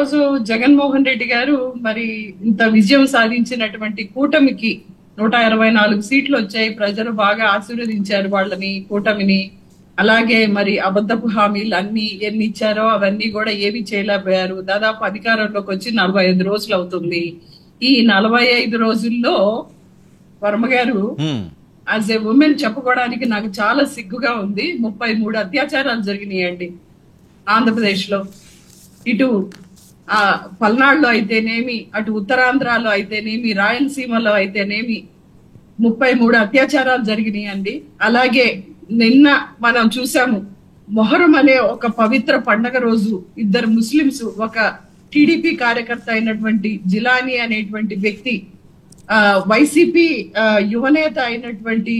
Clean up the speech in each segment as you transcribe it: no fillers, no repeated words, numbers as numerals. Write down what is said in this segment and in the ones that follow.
రోజు జగన్మోహన్ రెడ్డి గారు మరి ఇంత విజయం సాధించినటువంటి కూటమికి 164 సీట్లు వచ్చాయి. ప్రజలు బాగా ఆశీర్వదించారు వాళ్ళని, కూటమిని. అలాగే మరి అబద్ధపు హామీలు అన్ని ఎన్ని ఇచ్చారో అవన్నీ కూడా ఏవి చేయలేకపోయారు. దాదాపు అధికారంలోకి వచ్చి 45 రోజులు అవుతుంది. ఈ 45 రోజుల్లో వర్మ గారు యాజ్ ఏ ఉమెన్ చెప్పుకోవడానికి నాకు చాలా సిగ్గుగా ఉంది. 33 అత్యాచారాలు జరిగినాయండి ఆంధ్రప్రదేశ్ లో. ఇటు పల్నాడులో అయితేనేమి, అటు ఉత్తరాంధ్రలో అయితేనేమి, రాయలసీమలో అయితేనేమి 33 అత్యాచారాలు జరిగినాయండి. అలాగే నిన్న మనం చూసాము, మొహరం అనే ఒక పవిత్ర పండగ రోజు ఇద్దరు ముస్లింస్, ఒక టీడీపీ కార్యకర్త అయినటువంటి జిలానీ అనేటువంటి వ్యక్తి, వైసీపీ యువనేత అయినటువంటి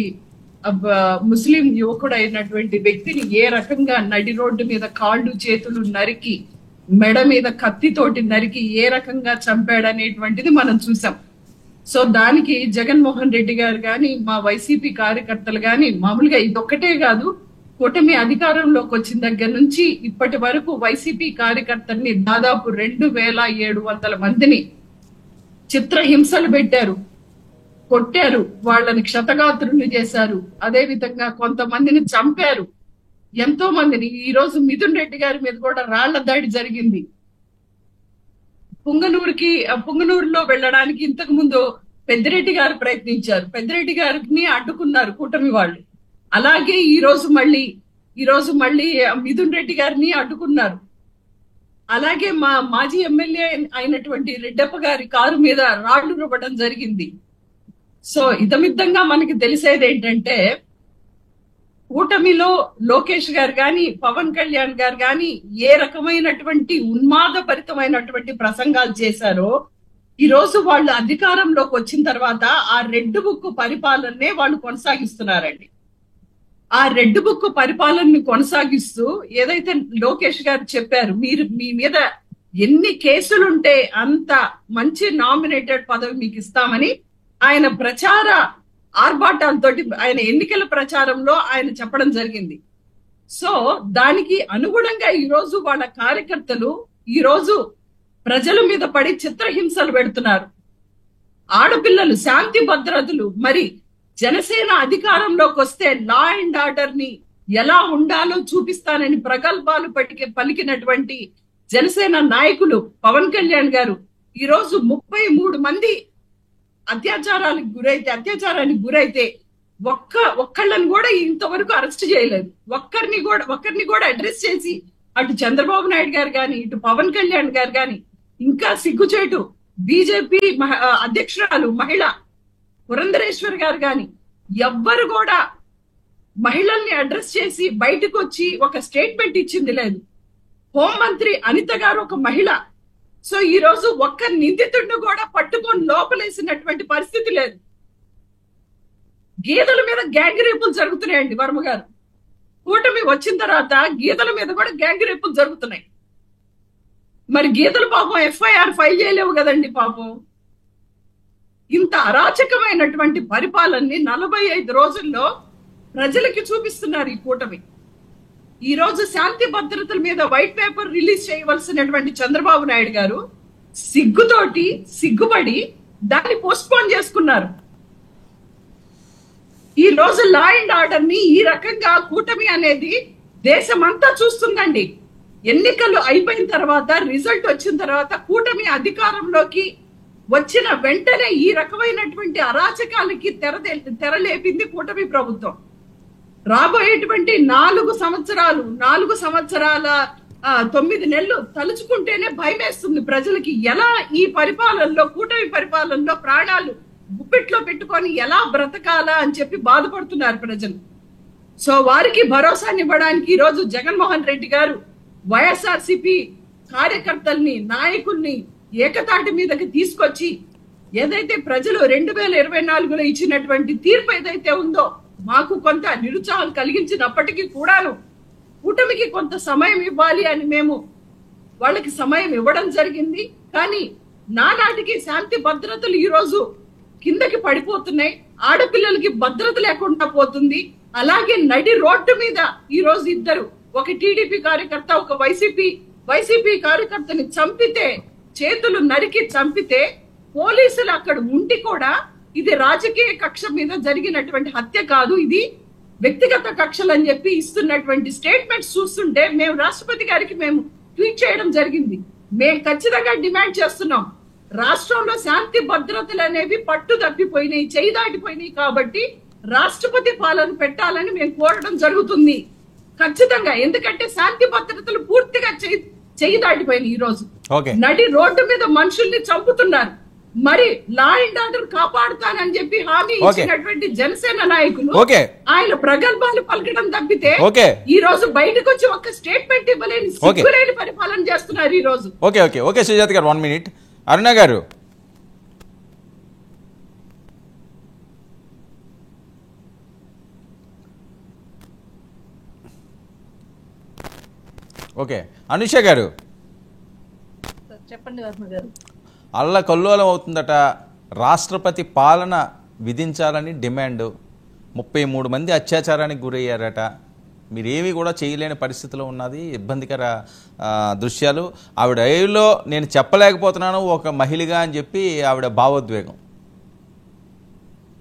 ముస్లిం యువకుడు అయినటువంటి వ్యక్తిని ఏ రకంగా నడి రోడ్డు మీద కాళ్ళు చేతులు నరికి, మెడ మీద కత్తితోటి నరికి ఏ రకంగా చంపాడనేటువంటిది మనం చూసాం. సో దానికి జగన్మోహన్ రెడ్డి గారు గాని, మా వైసీపీ కార్యకర్తలు గాని, మామూలుగా ఇదొక్కటే కాదు, కూటమి అధికారంలోకి వచ్చిన దగ్గర నుంచి ఇప్పటి వరకు వైసీపీ కార్యకర్తల్ని దాదాపు 2700 మందిని చిత్రహింసలు పెట్టారు, కొట్టారు, వాళ్ళని క్షతగాత్రులు చేశారు. అదే విధంగా కొంతమందిని చంపారు, ఎంతో మందిని. ఈ రోజు మిథున్ రెడ్డి గారి మీద కూడా రాళ్ల దాడి జరిగింది. పుంగనూరులో వెళ్ళడానికి ఇంతకు ముందు పెద్దిరెడ్డి గారు ప్రయత్నించారు, పెద్దిరెడ్డి గారిని అడ్డుకున్నారు కూటమి వాళ్ళు. అలాగే ఈ రోజు మళ్ళీ మిథున్ రెడ్డి గారిని అడ్డుకున్నారు. అలాగే మా మాజీ ఎమ్మెల్యే అయినటువంటి రెడ్డప్ప గారి కారు మీద రాళ్లు రువ్వడం జరిగింది. సో ఇదమిద్దంగా మనకి తెలిసేది ఏంటంటే, కూటమిలో లోకేష్ గారు గాని, పవన్ కళ్యాణ్ గారు గాని ఏ రకమైనటువంటి ఉన్మాదభరితమైనటువంటి ప్రసంగాలు చేశారో, ఈ రోజు వాళ్ళు అధికారంలోకి వచ్చిన తర్వాత ఆ రెడ్ బుక్ పరిపాలననే వాళ్ళు కొనసాగిస్తున్నారండి. ఆ రెడ్ బుక్ పరిపాలనని కొనసాగిస్తూ ఏదైతే లోకేష్ గారు చెప్పారు, మీ మీద ఎన్ని కేసులుంటే అంత మంచి నామినేటెడ్ పదవి మీకు ఇస్తామని ఆయన ప్రచార ఆర్భాటాలతో ఆయన ఎన్నికల ప్రచారంలో ఆయన చెప్పడం జరిగింది. సో దానికి అనుగుణంగా ఈ రోజు వాళ్ళ కార్యకర్తలు ఈ రోజు ప్రజల మీద పడి చిత్రహింసలు పెడుతున్నారు. ఆడపిల్లలు, శాంతి భద్రతలు, మరి జనసేన అధికారంలోకి వస్తే లా అండ్ ఆర్డర్ ని ఎలా ఉండాలో చూపిస్తానని ప్రగల్భాలు పలికినటువంటి జనసేన నాయకులు పవన్ కళ్యాణ్ గారు ఈ రోజు 33 మంది అత్యాచారానికి గురైతే ఒక్కళ్ళని కూడా ఇంతవరకు అరెస్ట్ చేయలేదు. ఒక్కరిని కూడా అడ్రస్ చేసి అటు చంద్రబాబు నాయుడు గారు గాని, ఇటు పవన్ కళ్యాణ్ గారు గాని, ఇంకా సిగ్గుచేటు బీజేపీ అధ్యక్షురాలు మహిళ పురంధరేశ్వర్ గారు గాని ఎవ్వరు కూడా మహిళల్ని అడ్రస్ చేసి బయటకు వచ్చి ఒక స్టేట్మెంట్ ఇచ్చింది లేదు. హోంమంత్రి అనిత గారు ఒక మహిళ. సో ఈ రోజు ఒక్క నిందితుడిని కూడా పట్టుకొని లోపలేసినటువంటి పరిస్థితి లేదు. గీదల మీద గ్యాంగ్ రేపులు జరుగుతున్నాయండి వర్మ గారు. కూటమి వచ్చిన తర్వాత గీదల మీద కూడా గ్యాంగ్ రేపులు జరుగుతున్నాయి. మరి గీదలు పాపం ఎఫ్ఐఆర్ ఫైల్ చేయలేవు కదండి పాపం. ఇంత అరాచకమైనటువంటి పరిపాలనని 45 రోజుల్లో ప్రజలకి చూపిస్తున్నారు ఈ కూటమి. ఈ రోజు శాంతి భద్రతల మీద వైట్ పేపర్ రిలీజ్ చేయవలసినటువంటి చంద్రబాబు నాయుడు గారు సిగ్గుపడి దాన్ని పోస్ట్పోన్ చేసుకున్నారు. ఈ రోజు లా అండ్ ఆర్డర్ ని ఈ రకంగా కూటమి అనేది దేశమంతా చూస్తుందండి. ఎన్నికలు అయిపోయిన తర్వాత, రిజల్ట్ వచ్చిన తర్వాత కూటమి అధికారంలోకి వచ్చిన వెంటనే ఈ రకమైనటువంటి అరాచకాలకి తెరలేపింది కూటమి ప్రభుత్వం. రాబోయేటువంటి 4 సంవత్సరాల 9 నెలలు తలుచుకుంటేనే భయమేస్తుంది ప్రజలకి. ఎలా ఈ పరిపాలనలో, కూటమి పరిపాలనలో ప్రాణాలు గుప్పిట్లో పెట్టుకొని ఎలా బ్రతకాలా అని చెప్పి బాధపడుతున్నారు ప్రజలు. సో వారికి భరోసానివ్వడానికి ఈ రోజు జగన్మోహన్ రెడ్డి గారు వైఎస్ఆర్సీపీ కార్యకర్తల్ని, నాయకుల్ని ఏకతాటి మీదకి తీసుకొచ్చి ఏదైతే ప్రజలు 2024లో ఇచ్చినటువంటి తీర్పు ఏదైతే ఉందో, మాకు కొంత నిరుత్సాహం కలిగించినప్పటికీ కూడాను కూటమికి కొంత సమయం ఇవ్వాలి అని మేము వాళ్ళకి సమయం ఇవ్వడం జరిగింది. కానీ నానాటికి శాంతి భద్రతలు ఈ రోజు కిందకి పడిపోతున్నాయి. ఆడపిల్లలకి భద్రత లేకుండా పోతుంది. అలాగే నడి రోడ్డు మీద ఈ రోజు ఇద్దరు, ఒక టీడీపీ కార్యకర్త, ఒక వైసీపీ వైసీపీ కార్యకర్తని చంపితే, చేతులు నరికి చంపితే, పోలీసులు అక్కడ ఉండి కూడా ఇది రాజకీయ కక్ష మీద జరిగినటువంటి హత్య కాదు, ఇది వ్యక్తిగత కక్షలు అని చెప్పి ఇస్తున్నటువంటి స్టేట్మెంట్స్ చూస్తుంటే మేము రాష్ట్రపతి గారికి మేము ట్వీట్ చేయడం జరిగింది. మేము ఖచ్చితంగా డిమాండ్ చేస్తున్నాం, రాష్ట్రంలో శాంతి భద్రతలు అనేవి పట్టు తప్పిపోయినాయి, చేయి దాటిపోయినాయి, కాబట్టి రాష్ట్రపతి పాలన పెట్టాలని మేము కోరడం జరుగుతుంది ఖచ్చితంగా. ఎందుకంటే శాంతి భద్రతలు పూర్తిగా చేయి దాటిపోయినాయి. ఈ రోజు నడి రోడ్డు మీద మనుషుల్ని చంపుతున్నారు. మరి లా అండ్ ఆర్డర్ కాపాడుతానని చెప్పి హామీ ఇచ్చినటువంటి జనసేన నాయకులు ఆయన ప్రగల్భాలు పలకడం తప్పితే ఈ రోజు బయటకు వచ్చి ఒక స్టేట్మెంట్ ఇవ్వలేని సిగ్గులేని పరిపాలన చేస్తున్నారు ఈ రోజు. ఓకే ఓకే ఓకే సుజాత గారు 1 minute. అరుణ గారు, ఓకే అనుష గారు చెప్పండి. వర్మ గారు, అల్ల కల్లోలం అవుతుందట, రాష్ట్రపతి పాలన విధించాలని డిమాండ్. 33 మంది అత్యాచారానికి గురయ్యారట, మీరేమీ కూడా చేయలేని పరిస్థితిలో ఉన్నది, ఇబ్బందికర దృశ్యాలు. ఆవిడ లైవ్లో నేను చెప్పలేకపోతున్నాను ఒక మహిళగా అని చెప్పి ఆవిడ భావోద్వేగం.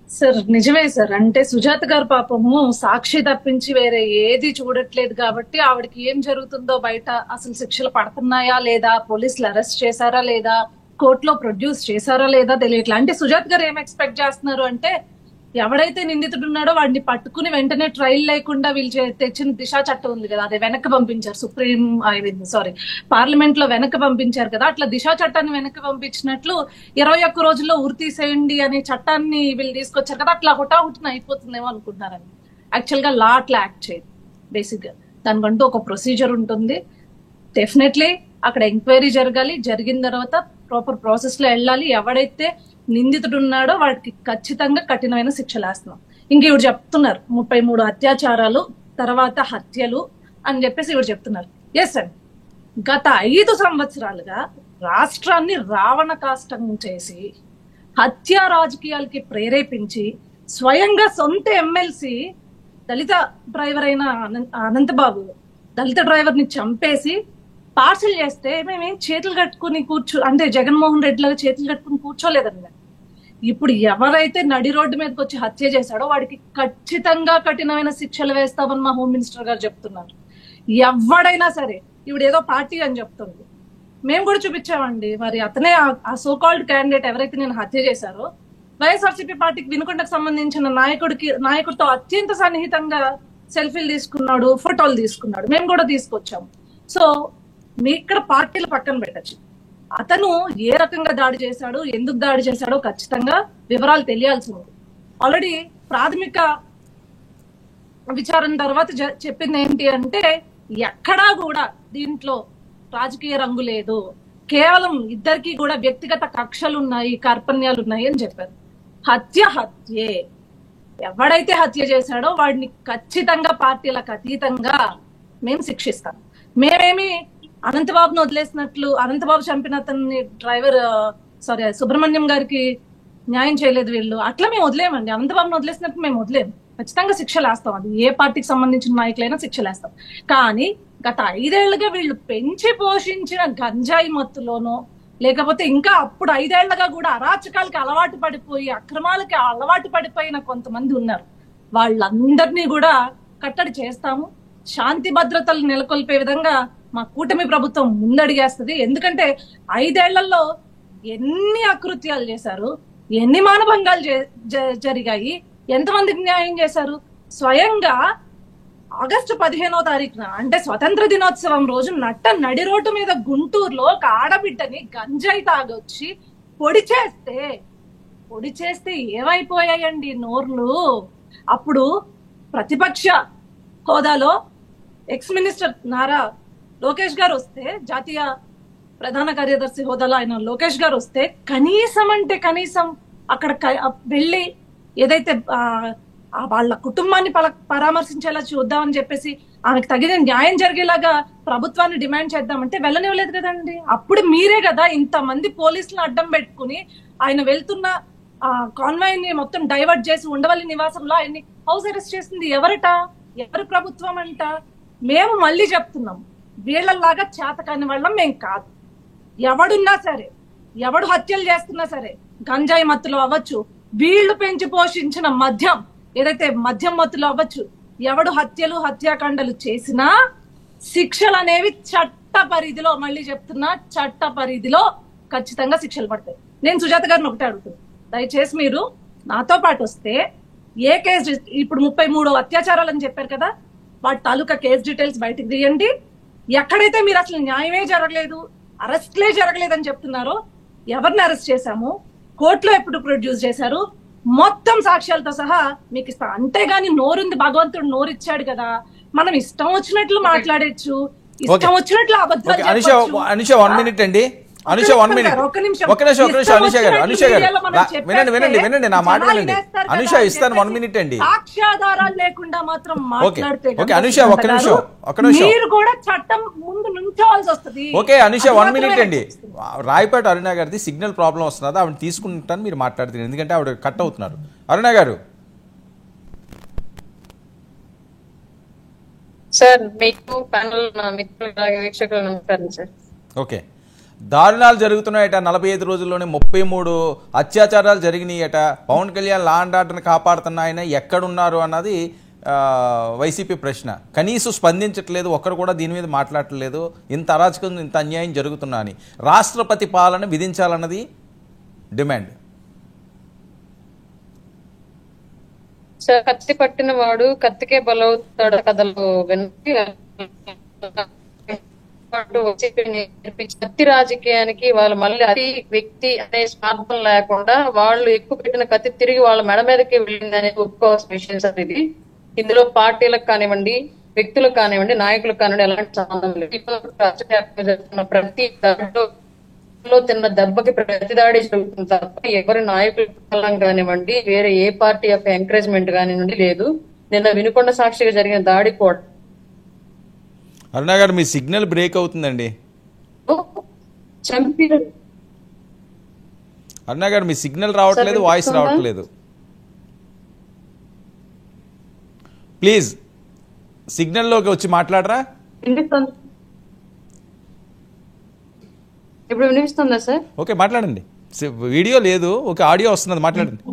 సార్ నిజమే సార్. అంటే సుజాత గారు పాపము సాక్షి తప్పించి వేరే ఏది చూడట్లేదు కాబట్టి ఆవిడకి ఏం జరుగుతుందో బయట అసలు శిక్షలు పడుతున్నాయా లేదా, పోలీసులు అరెస్ట్ చేశారా లేదా, కోర్టులో ప్రొడ్యూస్ చేశారా లేదా తెలియట్లా. అంటే సుజాత్ గారు ఏం ఎక్స్పెక్ట్ చేస్తున్నారు అంటే, ఎవడైతే నిందితుడు ఉన్నాడో వాడిని పట్టుకుని వెంటనే ట్రయల్ లేకుండా వీళ్ళు తెచ్చిన దిశా చట్టం ఉంది కదా, అది వెనక్కి పంపించారు పార్లమెంట్ లో వెనక్కి పంపించారు కదా, అట్లా దిశా చట్టాన్ని వెనక్కి పంపించినట్లు 21 రోజుల్లో ఉరి తీసేయండి అనే చట్టాన్ని వీళ్ళు తీసుకొచ్చారు కదా, అట్లా హుటాహుటిన అయిపోతుందేమో అనుకుంటున్నారని. యాక్చువల్ గా లా అట్లా యాక్ట్ చేయదు. బేసిక్ గా దానికంటూ ఒక ప్రొసీజర్ ఉంటుంది. డెఫినెట్లీ అక్కడ ఎంక్వైరీ జరగాలి, జరిగిన తర్వాత ప్రాపర్ ప్రాసెస్ లో వెళ్ళాలి. ఎవడైతే నిందితుడు ఉన్నాడో వాడికి ఖచ్చితంగా కఠినమైన శిక్షలు వేస్తున్నాం. ఇంక ఇవి చెప్తున్నారు 33 అత్యాచారాలు తర్వాత హత్యలు అని చెప్పేసి ఇవి చెప్తున్నారు. ఎస్ అండి, గత 5 సంవత్సరాలుగా రాష్ట్రాన్ని రావణ కాష్టం చేసి హత్యా రాజకీయాలకి ప్రేరేపించి స్వయంగా సొంత ఎమ్మెల్సీ దళిత డ్రైవర్ అయిన అనంతబాబు దళిత డ్రైవర్ ని చంపేసి పార్సల్ చేస్తే మేమేం చేతులు కట్టుకుని అంటే జగన్మోహన్ రెడ్డి లాగా చేతులు కట్టుకుని కూర్చోలేదండి. ఇప్పుడు ఎవరైతే నడి రోడ్డు మీదకి వచ్చి హత్య చేశాడో వాడికి ఖచ్చితంగా కఠినమైన శిక్షలు వేస్తామని మా హోమ్ మినిస్టర్ గారు చెప్తున్నారు. ఎవడైనా సరే, ఇప్పుడు ఏదో పార్టీ అని చెప్తుంది, మేము కూడా చూపించామండి. మరి అతనే ఆ సోకాల్డ్ క్యాండిడేట్ ఎవరైతే నేను హత్య చేశారో వైఎస్ఆర్సీపీ పార్టీకి వినుకొండకు సంబంధించిన నాయకుడితో అత్యంత సన్నిహితంగా సెల్ఫీలు తీసుకున్నాడు, ఫోటోలు తీసుకున్నాడు, మేము కూడా తీసుకొచ్చాము. సో మీ ఇక్కడ పార్టీలు పక్కన పెట్టచ్చు, అతను ఏ రకంగా దాడి చేశాడు, ఎందుకు దాడి చేశాడో ఖచ్చితంగా వివరాలు తెలియాల్సి ఉంది. ఆల్రెడీ ప్రాథమిక విచారణ తర్వాత చెప్పింది ఏంటి అంటే, ఎక్కడా కూడా దీంట్లో రాజకీయ రంగు లేదు, కేవలం ఇద్దరికి కూడా వ్యక్తిగత కక్షలు ఉన్నాయి, కార్పణ్యాలు ఉన్నాయి అని చెప్పారు. హత్యే, ఎవడైతే హత్య చేశాడో వాడిని ఖచ్చితంగా పార్టీలకు అతీతంగా మేము శిక్షిస్తాం. మేమేమి అనంతబాబును వదిలేసినట్లు, అనంతబాబు చంపిన అతన్ని సుబ్రహ్మణ్యం గారికి న్యాయం చేయలేదు వీళ్ళు, అట్లా మేము వదిలేమండి. అనంతబాబును వదిలేసినట్టు మేము వదిలేము, ఖచ్చితంగా శిక్షలు వేస్తాం. అది ఏ పార్టీకి సంబంధించిన నాయకులైనా శిక్షలు వేస్తాం. కానీ గత 5 ఏళ్లుగా వీళ్ళు పెంచి పోషించిన గంజాయి మత్తులోనో, లేకపోతే ఇంకా అప్పుడు 5 ఏళ్లుగా కూడా అరాచకాలకి అలవాటు పడిపోయి అక్రమాలకి అలవాటు పడిపోయిన కొంతమంది ఉన్నారు. వాళ్ళందరినీ కూడా కట్టడి చేస్తాము. శాంతి భద్రతలు నెలకొల్పే విధంగా మా కూటమి ప్రభుత్వం ముందడిగేస్తుంది. ఎందుకంటే 5 ఏళ్లలో ఎన్ని అకృత్యాలు చేశారు, ఎన్ని మానభంగాలు జరిగాయి, ఎంతమందికి న్యాయం చేశారు. స్వయంగా ఆగస్టు 15వ తారీఖున అంటే స్వతంత్ర దినోత్సవం రోజు నడి రోడ్డు మీద గుంటూరులో ఒక ఆడబిడ్డని గంజాయి తాగొచ్చి పొడి చేస్తే ఏమైపోయాయండి నోర్లు. అప్పుడు ప్రతిపక్ష హోదాలో ఎక్స్ మినిస్టర్ నారా లోకేష్ గారు వస్తే, జాతీయ ప్రధాన కార్యదర్శి హోదాలో ఆయన లోకేష్ గారు వస్తే కనీసం అక్కడ వెళ్ళి ఏదైతే వాళ్ళ కుటుంబాన్ని పరామర్శించేలా చూద్దామని చెప్పేసి ఆమెకు తగిన న్యాయం జరిగేలాగా ప్రభుత్వాన్ని డిమాండ్ చేద్దామంటే వెళ్ళనివ్వలేదు కదండి. అప్పుడు మీరే కదా ఇంతమంది పోలీసులను అడ్డం పెట్టుకుని ఆయన వెళ్తున్న కాన్వాయ్ ని మొత్తం డైవర్ట్ చేసి ఉండవల్లి నివాసంలో ఆయన్ని హౌస్ అరెస్ట్ చేసింది ఎవరి ప్రభుత్వం అంట. మేము మళ్ళీ చెప్తున్నాం, వీళ్ళలాగా చేతకాని వాళ్ళం మేం కాదు. ఎవడున్నా సరే, ఎవడు హత్యలు చేస్తున్నా సరే, గంజాయి మత్తులో అవ్వచ్చు, వీళ్లు పెంచి పోషించిన మద్యం ఏదైతే మద్యం మత్తులో అవ్వచ్చు, ఎవడు హత్యలు హత్యాకాండలు చేసినా శిక్షలు అనేవి చట్ట పరిధిలో, మళ్ళీ చెప్తున్నా చట్ట పరిధిలో ఖచ్చితంగా శిక్షలు పడతాయి. నేను సుజాత గారిని ఒకటే అడుగుతాను, దయచేసి మీరు నాతో పాటు వస్తే ఏ కేసు, ఇప్పుడు 33 అత్యాచారాలు అని చెప్పారు కదా, వాటి తాలూకా కేసు డీటెయిల్స్ బయటకు తీయండి. ఎక్కడైతే మీరు అసలు న్యాయమే జరగలేదు, అరెస్ట్లే జరగలేదని చెప్తున్నారో ఎవరిని అరెస్ట్ చేశాము, కోర్టులో ఎప్పుడు ప్రొడ్యూస్ చేశారు, మొత్తం సాక్ష్యాలతో సహా మీకు ఇస్తా. అంతేగాని నోరుంది, భగవంతుడు నోరు ఇచ్చాడు కదా, మనం ఇష్టం వచ్చినట్లు మాట్లాడచ్చు, ఇష్టం వచ్చినట్లు అబద్ధాలు చెప్పొచ్చు. అనుష 1 minute అండి. అనుష 1 minute. ఒక నిమిషం అనుష గారు, వినండి నా మాట వినండి. అనుష ఇస్తాను 1 minute అండి. సాక్ష్యాధారాలు లేకుండా మాత్రం మాట్లాడితే అనుష ఒక్క నిమిషం మీరు కూడా చట్టం ముందు నుంచోవాల్సి వస్తుంది. ఓకే అనుష 1 minute అండి. రాయపాటి అరుణ గారిది సిగ్నల్ ప్రాబ్లం వస్తున్నది, ఆవిడ తీసుకుంటాను, మీరు మాట్లాడుతున్నారు, ఎందుకంటే ఆవిడ కట్ అవుతున్నారు. అరుణ గారు. సార్, మీకు ప్యానల్ మిత్రులు వీక్షకులు నమస్కారం సార్. ఓకే, దారుణాలు జరుగుతున్నాయట. 45 రోజుల్లోనే 33 అత్యాచారాలు జరిగినాయట. పవన్ కళ్యాణ్ లా అండ్ ఆర్డర్ని కాపాడుతున్న ఆయన ఎక్కడున్నారు అన్నది వైసీపీ ప్రశ్న. కనీసం స్పందించట్లేదు, ఒక్కరు కూడా దీని మీద మాట్లాడట్లేదు. ఇంత అరాచకం, ఇంత అన్యాయం జరుగుతున్నా అని రాష్ట్రపతి పాలన విధించాలన్నది డిమాండ్. సార్, కత్తి పట్టిన వాడు కత్తికే బలవుతాడు కథలు వెనక్కి కత్తి రాజకీయానికి వాళ్ళు మళ్ళీ అతి వ్యక్తి అనే స్వార్థం లేకుండా వాళ్ళు ఎక్కువ పెట్టిన కత్తి తిరిగి వాళ్ళ మెడ మీదకి వెళ్ళింది అనేది ఒప్పుకోవాల్సిన విషయం సార్ ఇది. ఇందులో పార్టీలకు కానివ్వండి, వ్యక్తులకు కానివ్వండి, నాయకులకు కానివ్వండి ఎలాంటి సంబంధం లేదు. ప్రతి దాంట్లో తిన్న దెబ్బకి ప్రతి దాడి జరుగుతుంది తప్ప ఎవరి నాయకుల కానివ్వండి, వేరే ఏ పార్టీ యొక్క ఎంకరేజ్మెంట్ కానివ్వండి లేదు. నిన్న వినుకొండ సాక్షిగా జరిగిన దాడి కూడా. అరుణ గారు, మీ సిగ్నల్ బ్రేక్ అవుతుందండి. అరుణ గారు, మీ సిగ్నల్ రావట్లేదు, వాయిస్ రావట్లేదు. ప్లీజ్ సిగ్నల్లోకి వచ్చి మాట్లాడరా. ఇప్పుడు వినిపిస్తుందా సార్? ఓకే, మాట్లాడండి. వీడియో లేదు, ఓకే, ఆడియో వస్తున్నది, మాట్లాడండి.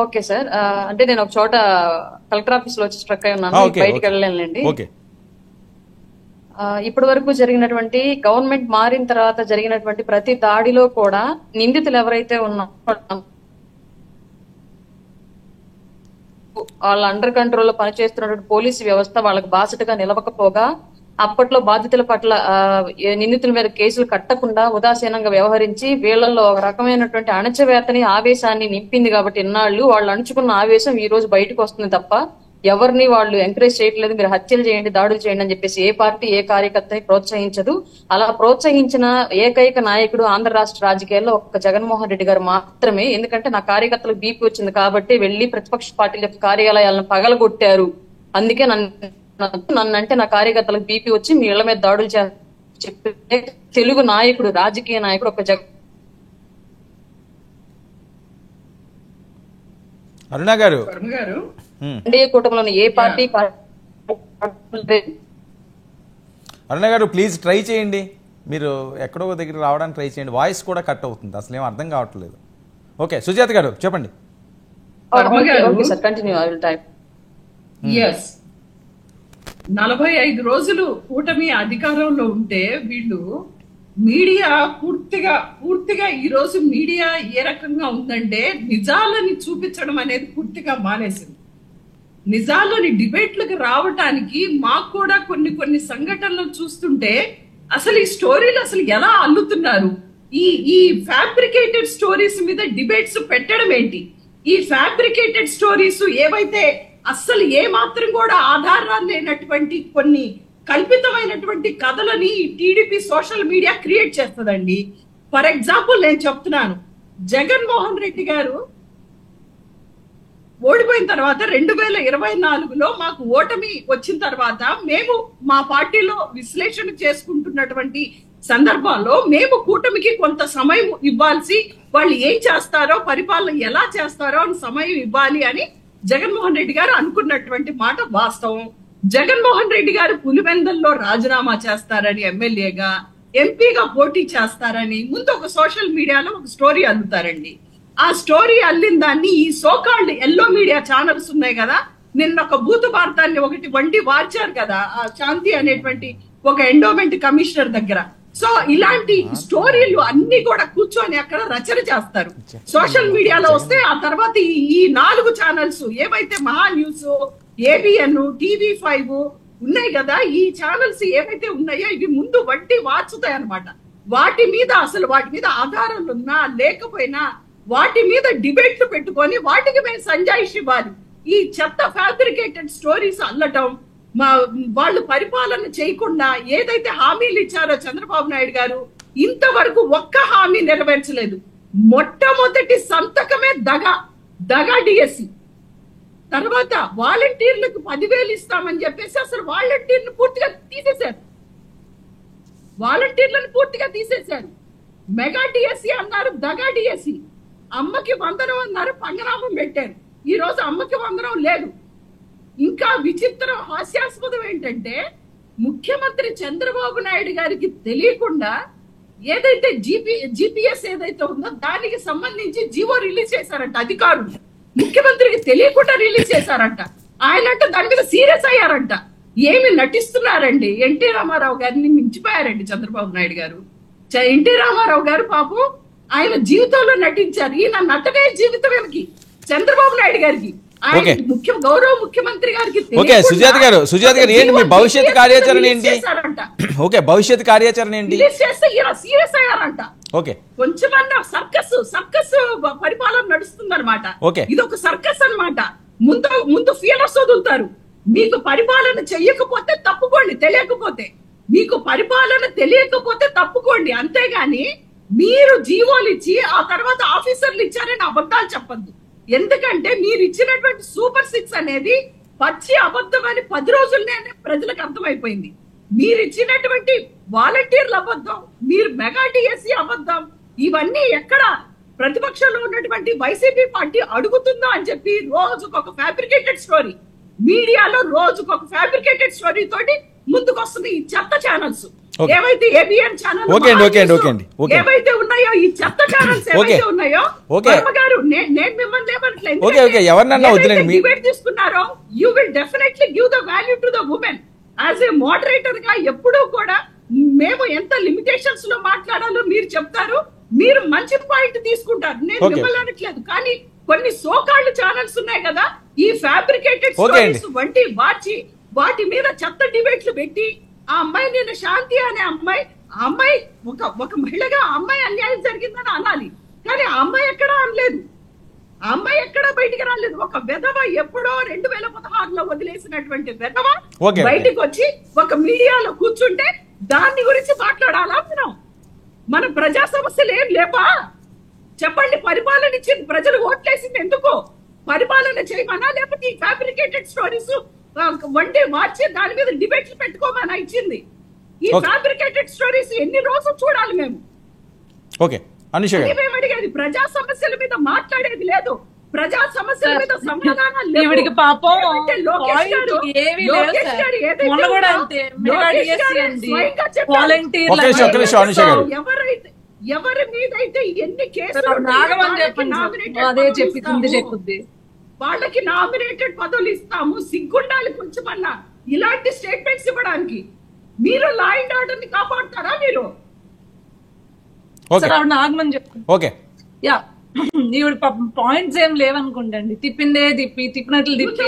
ఓకే సార్, అంటే నేను ఒక చోట కలెక్టర్ ఆఫీస్ లో వచ్చి స్ట్రక్ అయి ఉన్నాను, బయటికి వెళ్ళలేండి. ఇప్పటి వరకు జరిగినటువంటి గవర్నమెంట్ మారిన తర్వాత జరిగినటువంటి ప్రతి దాడిలో కూడా నిందితులు ఎవరైతే ఉన్నారో వాళ్ళ అండర్ కంట్రోల్ లో పనిచేస్తున్నటువంటి పోలీసు వ్యవస్థ వాళ్ళకి బాసటగా నిలవకపోగా, అప్పట్లో బాధితుల పట్ల నిందితుల మీద కేసులు కట్టకుండా ఉదాసీనంగా వ్యవహరించి వీళ్లలో ఒక రకమైనటువంటి అణచివేతని, ఆవేశాన్ని నింపింది. కాబట్టి ఇన్నాళ్ళు వాళ్ళు అణుచుకున్న ఆవేశం ఈ రోజు బయటకు వస్తుంది తప్ప ఎవరిని వాళ్ళు ఎంకరేజ్ చేయట్లేదు. మీరు హత్యలు చేయండి, దాడులు చేయండి అని చెప్పేసి ఏ పార్టీ ఏ కార్యకర్తని ప్రోత్సహించదు. అలా ప్రోత్సహించిన ఏకైక నాయకుడు ఆంధ్ర రాష్ట్ర రాజకీయాల్లో ఒక్క జగన్మోహన్ రెడ్డి గారు మాత్రమే. ఎందుకంటే నా కార్యకర్తలకు బీపీ వచ్చింది కాబట్టి వెళ్లి ప్రతిపక్ష పార్టీల యొక్క కార్యాలయాలను పగలగొట్టారు. అందుకే నన్నంటే నా కార్యకర్తలకు బీపీ వచ్చి మీ ఇళ్ల మీద దాడులు చెప్పే తెలుగు నాయకుడు, రాజకీయ నాయకుడు ఒక అరుణ గారు, ఎన్డీఏ కూటమిలోని ఏ పార్టీ. అరుణ గారు, ప్లీజ్ ట్రై చేయండి, మీరు ఎక్కడో దగ్గర రావడానికి ట్రై చేయండి. వాయిస్ కూడా కట్ అవుతుంది, అసలు ఏం అర్థం కావట్లేదు. ఓకే, సుజాత గారు చెప్పండి. 45 రోజులు కూటమి అధికారంలో ఉంటే వీళ్ళు మీడియా పూర్తిగా ఈ రోజు మీడియా ఏ రకంగా ఉందంటే నిజాలని చూపించడం అనేది పూర్తిగా మానేసింది. నిజాలని డిబేట్లకు రావటానికి మాకు కూడా కొన్ని సంఘటనలు చూస్తుంటే అసలు ఈ స్టోరీలు అసలు ఎలా అల్లుతున్నారు, ఈ ఫ్యాబ్రికేటెడ్ స్టోరీస్ మీద డిబేట్స్ పెట్టడం ఏంటి, ఈ ఫ్యాబ్రికేటెడ్ స్టోరీస్ ఏవైతే అస్సలు ఏ మాత్రం కూడా ఆధారాలు లేనటువంటి కొన్ని కల్పితమైనటువంటి కథలని టీడీపీ సోషల్ మీడియా క్రియేట్ చేస్తుందండి. ఫర్ ఎగ్జాంపుల్ నేను చెప్తున్నాను, జగన్మోహన్ రెడ్డి గారు ఓడిపోయిన తర్వాత 2024లో మాకు ఓటమి వచ్చిన తర్వాత మేము మా పార్టీలో విశ్లేషణ చేసుకుంటున్నటువంటి సందర్భాల్లో మేము కూటమికి కొంత సమయం ఇవ్వాల్సి, వాళ్ళు ఏం చేస్తారో, పరిపాలన ఎలా చేస్తారో అని సమయం ఇవ్వాలి అని జగన్మోహన్ రెడ్డి గారు అనుకున్నటువంటి మాట వాస్తవం. జగన్మోహన్ రెడ్డి గారు పులివెందల్లో రాజీనామా చేస్తారని ఎమ్మెల్యేగా, ఎంపీగా పోటీ చేస్తారని ముందు ఒక సోషల్ మీడియాలో ఒక స్టోరీ అల్లుతారండి. ఆ స్టోరీ అల్లిన దాన్ని ఈ సోకాల్డ్ ఎల్లో మీడియా ఛానల్స్ ఉన్నాయి కదా, నిన్న ఒక భూత భారతాన్ని ఒకటి వండి వార్చారు కదా ఆ శాంతి అనేటువంటి ఒక ఎండోమెంట్ కమిషనర్ దగ్గర. సో ఇలాంటి స్టోరీలు అన్ని కూడా కూర్చొని అక్కడ రచన చేస్తారు, సోషల్ మీడియాలో వస్తే ఆ తర్వాత ఈ 4 ఛానల్స్ ఏవైతే మహా న్యూస్, ఏబిఎన్, TV5 ఉన్నాయి కదా, ఈ ఛానల్స్ ఏవైతే ఉన్నాయో ఇవి ముందు వంటి వార్చుతాయి అన్నమాట. వాటి మీద ఆధారాలు ఉన్నా లేకపోయినా వాటి మీద డిబేట్లు పెట్టుకొని వాటికి మేము సంజాయిషి ఇవ్వాలి. ఈ చెత్త ఫ్యాబ్రికేటెడ్ స్టోరీస్ అల్లటం, వాళ్ళు పరిపాలన చేయకుండా ఏదైతే హామీలు ఇచ్చారో చంద్రబాబు నాయుడు గారు ఇంతవరకు ఒక్క హామీ నెరవేర్చలేదు. మొట్టమొదటి సంతకమే దగా డిఎస్సి. తర్వాత వాలంటీర్లకు 10,000 ఇస్తామని చెప్పేసి అసలు వాలంటీర్లను పూర్తిగా తీసేశారు. మెగా డిఎస్సి అన్నారు, దగా డిఎస్సి. అమ్మకి వందనం అన్నారు, పంగనామం పెట్టారు. ఈ రోజు అమ్మకి వందనం లేదు. ఇంకా విచిత్రం, హాస్యాస్పదం ఏంటంటే ముఖ్యమంత్రి చంద్రబాబు నాయుడు గారికి తెలియకుండా ఏదైతే జిపిఎస్ ఏదైతే ఉందో దానికి సంబంధించి జీవో రిలీజ్ చేశారంట అధికారులు. ముఖ్యమంత్రికి తెలియకుండా రిలీజ్ చేశారంట. ఆయన అంటే దాని మీద సీరియస్ అయ్యారంట. ఏమి నటిస్తున్నారండి? ఎన్టీ రామారావు గారిని మించిపోయారండి చంద్రబాబు నాయుడు గారు. ఎన్టీ రామారావు గారు పాపం ఆయన జీవితంలో నటించారు. ఈయన నటనే జీవితం వెనక్కి చంద్రబాబు నాయుడు గారికి, గౌరవ ముఖ్యమంత్రి గారికి. సుజాత గారు ఏంటి మీ భవిష్యత్ కార్యాచరణ ఏంటి? ఓకే, భవిష్యత్ కార్యాచరణ ఏంటి? సీరియస్ అయ్యారంట. ఓకే, కొంచెమన్నా సర్కస్ పరిపాలన నడుస్తుంది అనమాట. ఇది ఒక సర్కస్ అన్నమాట. ముందు ఫీలర్స్ వదులుతారు. మీకు పరిపాలన చెయ్యకపోతే తప్పుకోండి, మీకు పరిపాలన తెలియకపోతే తప్పుకోండి. అంతేగాని మీరు జీవోలు ఇచ్చి ఆ తర్వాత ఆఫీసర్లు ఇచ్చారని అబద్ధాలు చెప్పద్దు. ఎందుకంటే మీరు ఇచ్చినటువంటి సూపర్ 6 అనేది పచ్చి అబద్ధం అని 10 రోజుల్లోనే ప్రజలకు అర్థమైపోయింది. మీరు ఇచ్చినటువంటి వాలంటీర్ల అబద్ధం, మీరు మెగా డిఎస్సి అబద్ధం, ఇవన్నీ ఎక్కడ ప్రతిపక్షంలో ఉన్నటువంటి వైసీపీ పార్టీ అడుగుతుందో అని చెప్పి రోజుకొక ఫ్యాబ్రికేటెడ్ స్టోరీ మీడియాలో, రోజుకొక ఫ్యాబ్రికేటెడ్ స్టోరీ తోటి ముందుకు వస్తుంది ఈ చెత్త ఛానల్స్. ఏవైతే ఏబిఎన్ ఛానల్ ఏవైతే ఉన్నాయో, ఈ చెత్త ఛానల్స్ ఏవైతే ఉన్నాయో, గారు నేను మిమ్మల్ని డిబేట్ తీసుకున్నారో, you will definitely give the value to the women. As a moderator గా ఎప్పుడూ కూడా మేము ఎంత లిమిటేషన్స్ లో మాట్లాడాలో మీరు చెప్తారు, మీరు మంచి పాయింట్ తీసుకుంటారు. నేను మిమ్మల్ని అనట్లేదు, కానీ కొన్ని సోకాల్డ్ ఛానల్స్ ఉన్నాయి కదా, ఈ ఫ్యాబ్రికేటెడ్ స్టోరీస్ వంటి వాటి మీద చెత్త డిబేట్లు పెట్టి ఆ అమ్మాయి, నిన్న శాంతి అనే అమ్మాయి, ఆ అమ్మాయి ఒక మహిళగా ఆ అమ్మాయి అన్యాయం జరిగిందని అనాలి, కానీ ఆ అమ్మాయి ఎక్కడా అనలేదు, ఆ అమ్మాయి ఎక్కడా బయటికి రాలేదు. ఒక వెధవ ఎప్పుడో 2016లో వదిలేసినటువంటి వెధవ బయటికి వచ్చి ఒక మీడియాలో కూర్చుంటే దాని గురించి మాట్లాడాలా? మన ప్రజా సమస్యలు ఏం లేపా? చెప్పండి. పరిపాలన ఇచ్చింది ప్రజలు, ఓట్లేసింది ఎందుకు? పరిపాలన చేయమనా, లేకపోతే ఈ ఫ్యాబ్రికేటెడ్ స్టోరీస్ వంటి మార్చి దాని మీద డిబేట్లు పెట్టుకోమనా ఇచ్చింది? ఈ ఫ్యాబ్రికేటెడ్ స్టోరీస్ ఎన్ని రోజులు చూడాలి మేము? మేము అడిగేది ప్రజా సమస్యల మీద మాట్లాడేది లేదు, ప్రజా సమస్యల మీద సమాధానాలు లేవు. ఎవరి మీద అయితే ఎన్ని కేసులు వాళ్ళకి నామినేటెడ్ పదవులు ఇస్తాము, సిగ్గుండాలి కొంచెమన్నా ఇలాంటి స్టేట్మెంట్స్ ఇవ్వడానికి. మీరు లా అండ్ ఆర్డర్ ని కాపాడుతారా? మీరు పాయింట్స్ ఏం లేవనుకుంటండి, తిప్పినట్లు తిప్పి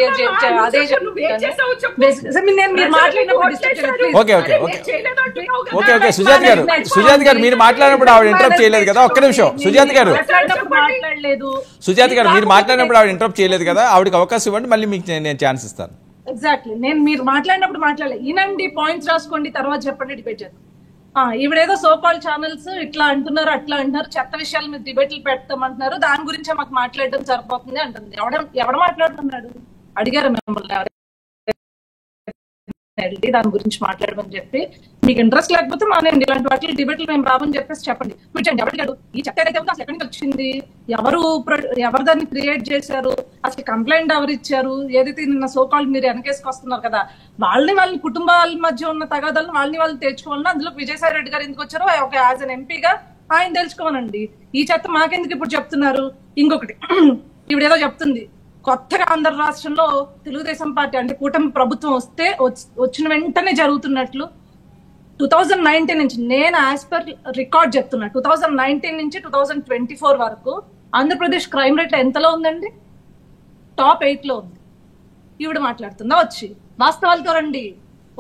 అదే సుజాత గారు మీరు మాట్లాడినప్పుడు ఆవిడ ఇంటరప్ట్ చేయలేదు కదా. ఒక్క నిమిషం సుజాత గారు, మీరు మాట్లాడినప్పుడు ఆవిడ ఇంటరప్ట్ చేయలేదు కదా, ఆవిడకి అవకాశం ఇవ్వండి, మళ్ళీ మీకు నేను ఛాన్స్ ఇస్తాను. ఎగ్జాక్ట్లీ, నేను మీరు మాట్లాడినప్పుడు మాట్లాడలేదు. ఈనండి పాయింట్స్ రాసుకోండి, తర్వాత చెప్పండి, డిబేట్ చేద్దాం. ఇవిడేదో సోకాల్ ఛానల్స్ ఇట్లా అంటున్నారు, అట్లా అంటున్నారు, చెత్త విషయాలు మీరు డిబేట్లు పెడతామంటున్నారు, దాని గురించి మాకు మాట్లాడడం సరిపోతుంది అంటుంది. ఎవడ మాట్లాడుతున్నాడు? అడిగారు మిమ్మల్ని? వెళ్ళి దాని గురించి మాట్లాడమని చెప్పి, మీకు ఇంట్రెస్ట్ లేకపోతే మానేయండి, ఇలాంటి వాటి డిబేట్లు మేము రామని చెప్పేసి చెప్పండి. మీరు చెప్పండి, ఈ చట్టం ఏదైతే ఉందో అసలు ఎక్కడి నుంచి వచ్చింది, ఎవరు దాన్ని క్రియేట్ చేశారు, అసలు కంప్లైంట్ ఎవరు ఇచ్చారు, ఏదైతే నిన్న సోకాల్ మీరు వెనకేసుకొస్తున్నారు కదా, వాళ్ళని కుటుంబాల మధ్య ఉన్న తగాదాలను వాళ్ళు తెచ్చుకోవాలని, అందులో విజయసాయి రెడ్డి గారు ఎందుకు వచ్చారో ఒక యాజ్ అన్ ఎంపీగా ఆయన తెలుసుకోవాలండి. ఈ చట్టం మాకెందుకు ఇప్పుడు చెప్తున్నారు? ఇంకొకటి, ఇప్పుడు ఏదో చెప్తుంది కొత్తగా ఆంధ్ర రాష్ట్రంలో తెలుగుదేశం పార్టీ అంటే కూటమి ప్రభుత్వం వచ్చిన వెంటనే జరుగుతున్నట్లు 2019 నుంచి, నేను యాజ్ పర్ రికార్డ్ చెప్తున్నా, 2019 నుంచి 2024 వరకు ఆంధ్రప్రదేశ్ క్రైమ్ రేట్ ఎంతలో ఉందండి? టాప్ 8 లో ఉంది. ఈవిడ మాట్లాడుతుందా వచ్చి? వాస్తవాలతో రండి,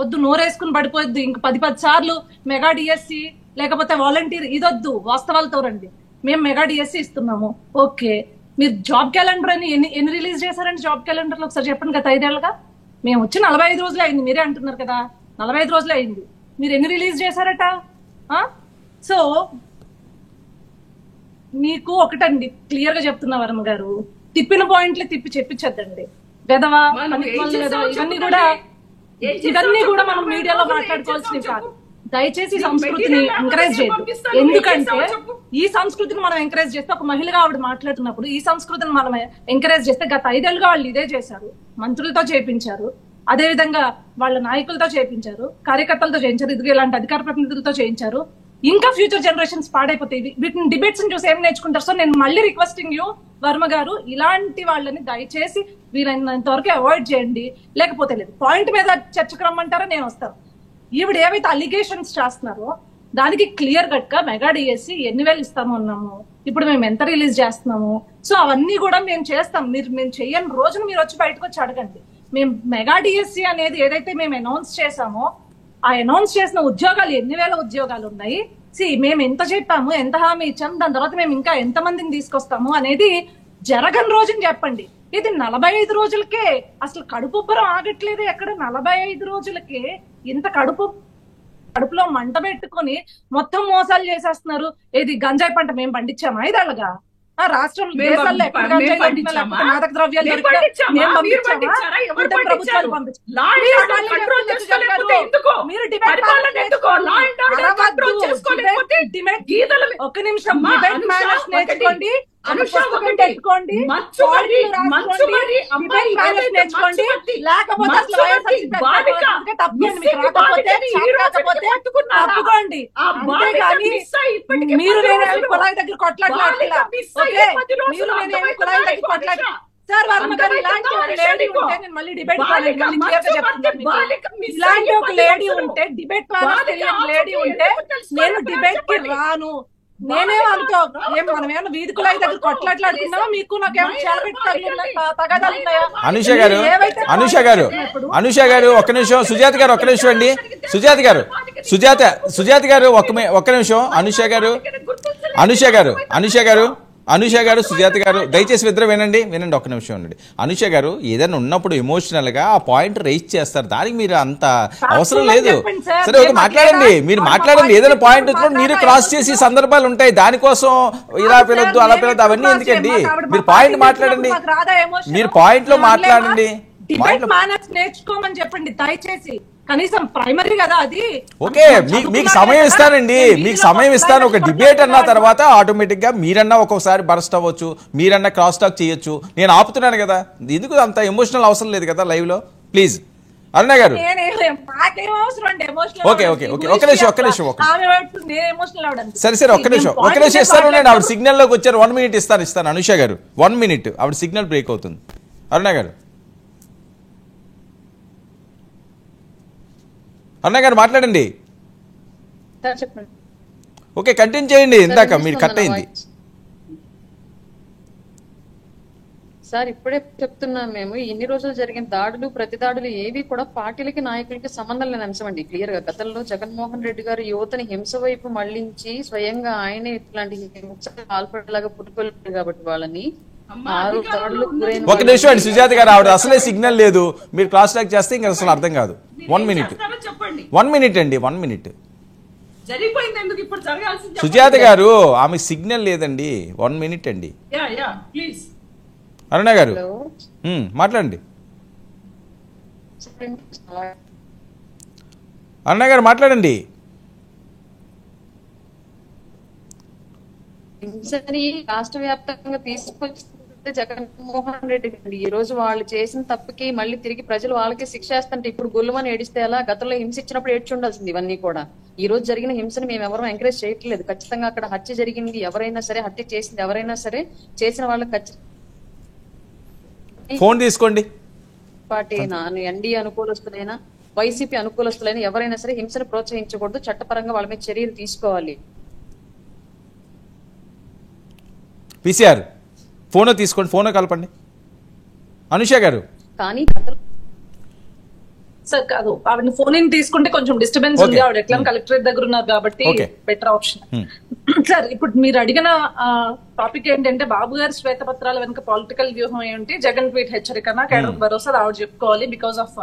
వద్దు నోరేసుకుని పడిపోద్ది ఇంక 10 సార్లు మెగా డిఎస్సి లేకపోతే వాలంటీర్, ఇదొద్దు, వాస్తవాలతో రండి. మేము మెగా డిఎస్సి ఇస్తున్నాము, ఓకే. మీరు జాబ్ క్యాలెండర్ అని ఎన్ని రిలీజ్ చేశారండి? జాబ్ క్యాలెండర్ లో ఒకసారి చెప్పండి. గత 5 ఏళ్ళుగా మేము వచ్చి 45 రోజులు అయింది, మీరే అంటున్నారు కదా 45 రోజులు అయింది, మీరు ఎన్ని రిలీజ్ చేశారట? సో మీకు ఒకటండి క్లియర్ గా చెప్తున్నా వర్మ గారు, తిప్పిన పాయింట్లు తిప్పి చెప్పించద్దండి. వెదవా ఇవన్నీ కూడా మనం మీడియాలో మాట్లాడుకోవాల్సినవి కాదు. దయచేసి సంస్కృతిని ఎంకరేజ్ చేయదు. ఎందుకంటే ఈ సంస్కృతిని మనం ఎంకరేజ్ చేస్తే, ఒక మహిళగా ఆవిడ మాట్లాడుతున్నప్పుడు ఈ సంస్కృతిని మనం ఎంకరేజ్ చేస్తే, గత 5 ఏళ్ళుగా వాళ్ళు ఇదే చేశారు. మంత్రులతో చేయించారు, అదే విధంగా వాళ్ళ నాయకులతో చేయించారు, కార్యకర్తలతో చేయించారు, ఇదిగో ఇలాంటి అధికార ప్రతినిధులతో చేయించారు. ఇంకా ఫ్యూచర్ జనరేషన్స్ పాడైపోతాయి. వీటిని డిబేట్స్ చూసి ఏం నేర్చుకుంటారు? సో నేను మళ్ళీ రిక్వెస్టింగ్ యూ వర్మ గారు, ఇలాంటి వాళ్ళని దయచేసి వీలైనంత వరకు అవాయిడ్ చేయండి. లేకపోతే లేదు, పాయింట్ మీద చర్చకు రమ్మంటారా, నేను వస్తాను. ఈవిడ ఏవైతే అలిగేషన్స్ చేస్తున్నారో దానికి క్లియర్ కట్ గా మెగా డిఎస్సి ఎన్ని వేలు ఇస్తాము అన్నాము, ఇప్పుడు మేము ఎంత రిలీజ్ చేస్తున్నాము, సో అవన్నీ కూడా మేము చేస్తాం. మేము చెయ్యని రోజున మీరు వచ్చి బయటకు వచ్చి అడగండి. మేము మెగా డిఎస్సి అనేది ఏదైతే మేము అనౌన్స్ చేసామో, ఆ అనౌన్స్ చేసిన ఉద్యోగాలు ఎన్ని వేల ఉద్యోగాలు ఉన్నాయి, మేము ఎంత చెప్పాము, ఎంత హామీ ఇచ్చాము, దాని తర్వాత మేము ఇంకా ఎంత మందిని తీసుకొస్తాము అనేది జరగని రోజుని చెప్పండి. ఇది 45 రోజులకే అసలు కడుపుబ్బరం ఆగట్లేదు ఎక్కడ. 45 రోజులకే ఇంత కడుపులో మంట పెట్టుకుని మొత్తం మోసాలు చేసేస్తున్నారు. ఏది గంజాయి పంట మేము పండించామా 5 ఏళ్ళగా? రాష్ట్రంలో దేశాల్లో ఎక్కడ గంజాయి పండినా లేకపోతే మాదక ద్రవ్యాలు మీరు డిబేట్ ఒక్క నిమిషం డిబేట్ మేనేజ్ నేర్చుకోండి, పెట్టుకోండి, నేర్చుకోండి. లేకపోతే తప్పుకోండి. అంతేగాని మీరు నేనేమి కుళాయి దగ్గర కొట్లాడలేదు. మీరు నేనేమి కుళాయి దగ్గర కొట్లాడలేదు. సార్ వర్మ గారు, ఇలాంటి ఒక లేడీ ఉంటే నేను మళ్ళీ డిబేట్ ఇలాంటి ఒక లేడీ ఉంటే డిబేట్ లేడీ ఉంటే నేను డిబేట్ కి రాను. నేనేమనుకో మనం ఏమన్నా వీధి కుళాయి దగ్గర కొట్లాడుతున్నావా? మీకు నాకేమో తగాదాలు ఉన్నాయా? అనుష గారు ఒక్క నిమిషం, సుజాత గారు ఒక్క నిమిషం అండి. సుజాత గారు ఒక్క నిమిషం. అనుష గారు సుజాత గారు దయచేసి ఇద్దరు వినండి ఒక్క నిమిషం ఉండండి. అనుష గారు ఏదైనా ఉన్నప్పుడు ఎమోషనల్ గా ఆ పాయింట్ రైజ్ చేస్తారు, దానికి మీరు అంత అవసరం లేదు. సరే ఓకే, మాట్లాడండి, మీరు మాట్లాడండి. ఏదైనా పాయింట్ వచ్చినప్పుడు మీరు క్రాస్ చేసి సందర్భాలు ఉంటాయి, దానికోసం ఇలా పిలవద్దు అలా పిలవద్దు అవన్నీ ఎందుకండి. మీరు పాయింట్ మాట్లాడండి, మీరు పాయింట్ లో మాట్లాడండి. నేర్చుకోమని చెప్పండి దయచేసి. కనీసం ప్రైమరీ కదా అది. ఓకే, మీకు సమయం ఇస్తానండి, మీకు సమయం ఇస్తాను. ఒక డిబేట్ అన్న తర్వాత ఆటోమేటిక్ గా మీరన్నా ఒక్కొక్కసారి బరస్ట్ అవ్వచ్చు, మీరన్నా క్రాస్ టాక్ చేయొచ్చు. నేను ఆపుతున్నాను కదా, ఎందుకు అంత ఎమోషనల్ అవసరం లేదు కదా లైవ్ లో. ప్లీజ్ అరుణ గారు. ఓకే ఒక్క నిమిషం సరే ఒక్క నిమిషం ఇస్తాను. ఆవిడ సిగ్నల్ లోకి వచ్చారు, 1 minute ఇస్తాను. అనుష గారు 1 minute, ఆవిడ సిగ్నల్ బ్రేక్ అవుతుంది. అరుణ గారు మాట్లాడండి. ఓకే, కంటిన్యూ చేయండి. ఇందాక మీరు కట్ అయింది సార్. ఇప్పుడే చెప్తున్నాం, మేము ఇన్ని రోజులు జరిగిన దాడులు, ప్రతి దాడులు ఏవి కూడా పార్టీలకి నాయకులకి సంబంధం లేని అంశం అండి. క్లియర్ గా గతంలో జగన్మోహన్ రెడ్డి గారు యువతని హింస వైపు మళ్లించి స్వయంగా ఆయనే ఇట్లాంటి హింస ఆల్పడేలాగా పుట్టుకోలేదు కాబట్టి వాళ్ళని ఒక నిమిషం అండి సుజాత గారు, ఆవిడ అసలే సిగ్నల్ లేదు, మీరు క్రాస్ టాక్ చేస్తే ఇంకా అసలు అర్థం కాదు. 1 minute అండి, 1 minute. సుజాత గారు ఆమె సిగ్నల్ లేదండి, 1 minute అండి. అరుణ గారు మాట్లాడండి. అరుణ గారు మాట్లాడండి. హింసని రాష్ట్ర వ్యాప్తంగా తీసుకొచ్చింది జగన్మోహన్ రెడ్డి గారు. ఈ రోజు వాళ్ళు చేసిన తప్పుకి మళ్ళీ తిరిగి ప్రజలు వాళ్ళకి శిక్ష వేస్తుంటే ఇప్పుడు గొల్లుమని ఏడిస్తే ఎలా? గతంలో హింస ఇచ్చినప్పుడు ఏడ్చి ఉండాల్సింది. ఇవన్నీ కూడా ఈ రోజు జరిగిన హింసని మేము ఎవరూ ఎంకరేజ్ చేయట్లేదు. ఖచ్చితంగా అక్కడ హత్య జరిగింది, ఎవరైనా సరే హత్య చేసింది ఎవరైనా సరే చేసిన వాళ్ళకి ఖచ్చితంగా ఫోన్ తీసుకోండి. పార్టీ ఎన్డీఏ అనుకూలస్తులైనా వైసీపీ అనుకూలస్తులైనా ఎవరైనా సరే హింసను ప్రోత్సహించకూడదు. చట్టపరంగా వాళ్ళ మీద చర్యలు తీసుకోవాలి. పీసీఆర్ ఫోన్ తీసుకోండి, ఫోన్ కలపండి. అనుష గారు కానీ సార్ కాదు, ఆవిడ ఫోన్ ఇన్ తీసుకుంటే కొంచెం డిస్టర్బెన్స్ ఉంది. ఆవిడ ఎట్లా కలెక్టరేట్ దగ్గర ఉన్నారు కాబట్టి బెటర్ ఆప్షన్. సార్ ఇప్పుడు మీరు అడిగిన టాపిక్ ఏంటంటే బాబు గారి శ్వేతపత్రాల వెనుక పొలిటికల్ వ్యూహం ఏంటి, జగన్ ట్వీట్ హెచ్చరికనా, కేడర్ భరోసా ఆవిడ చెప్పుకోవాలి. బికాస్ ఆఫ్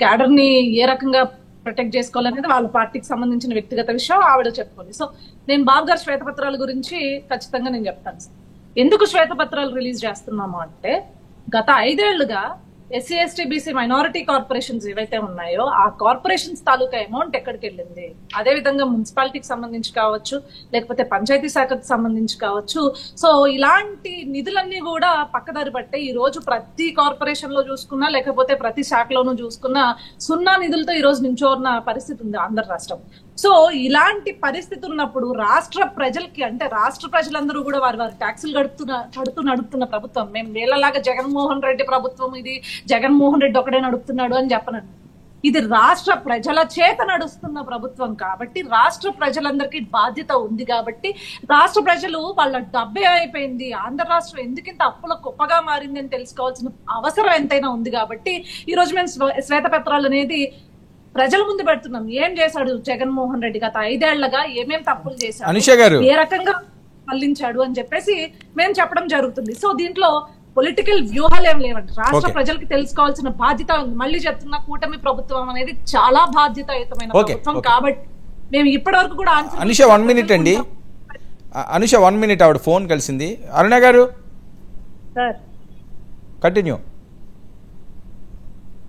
కేడర్ ని ఏ రకంగా ప్రొటెక్ట్ చేసుకోవాలనేది వాళ్ళ పార్టీకి సంబంధించిన వ్యక్తిగత విషయం, ఆవిడ చెప్పుకోవాలి. సో నేను బాబు గారి శ్వేతపత్రాల గురించి ఖచ్చితంగా నేను చెప్తాను సార్. ఎందుకు శ్వేతపత్రాలు రిలీజ్ చేస్తున్నాము అంటే, గత 5 ఏళ్లుగా SC ST BC minority corporations ఏవైతే ఉన్నాయో ఆ కార్పొరేషన్స్ తాలూకా అమౌంట్ ఎక్కడికి వెళ్ళింది, అదే విధంగా మున్సిపాలిటీకి సంబంధించి కావచ్చు, లేకపోతే పంచాయతీ శాఖకు సంబంధించి కావచ్చు. సో ఇలాంటి నిధులన్నీ కూడా పక్కదారి పట్టే ఈ రోజు ప్రతి కార్పొరేషన్ లో చూసుకున్నా లేకపోతే ప్రతి శాఖలోనూ చూసుకున్నా సున్నా నిధులతో ఈ రోజు నించోన్న పరిస్థితి ఉంది ఆంధ్ర రాష్ట్రం. సో ఇలాంటి పరిస్థితి ఉన్నప్పుడు రాష్ట్ర ప్రజలకి, అంటే రాష్ట్ర ప్రజలందరూ కూడా వారి ట్యాక్సులు కడుతూ నడుపుతున్న ప్రభుత్వం, మేము వీళ్ళలాగా జగన్మోహన్ రెడ్డి ప్రభుత్వం ఇది, జగన్మోహన్ రెడ్డి ఒకడే నడుపుతున్నాడు అని చెప్పనండి. ఇది రాష్ట్ర ప్రజల చేత నడుస్తున్న ప్రభుత్వం కాబట్టి రాష్ట్ర ప్రజలందరికీ బాధ్యత ఉంది. కాబట్టి రాష్ట్ర ప్రజలు వాళ్ళ డబ్బే అయిపోయింది, ఆంధ్ర రాష్ట్రం ఎందుకింత అప్పుల కుప్పగా మారింది అని తెలుసుకోవాల్సిన అవసరం ఎంతైనా ఉంది. కాబట్టి ఈ రోజు మేము శ్వేతపత్రాలు అనేది ప్రజల ముందు పెడుతున్నాం. ఏం చేశాడు జగన్మోహన్ రెడ్డి గత 5 ఏళ్లుగా, ఏమేం తప్పులు చేశాడు, ఏ రకంగా మళ్లించాడు అని చెప్పేసి మేము చెప్పడం జరుగుతుంది. సో దీంట్లో పొలిటికల్ వ్యూహాలు ఏం లేవండి. రాష్ట్ర ప్రజలకి తెలుసుకోవాల్సిన బాధ్యత ఉంది. మళ్ళీ చెప్తున్నా, కూటమి ప్రభుత్వం అనేది చాలా బాధ్యతాయుతమైన ప్రభుత్వం. కాబట్టి మేము ఇప్పటి వరకు కూడా అనుష 1 మినిట్ అండి, అనుష 1 మినిట్, ఆవిడ ఫోన్ కలిసింది. అరుణ గారు కంటిన్యూ.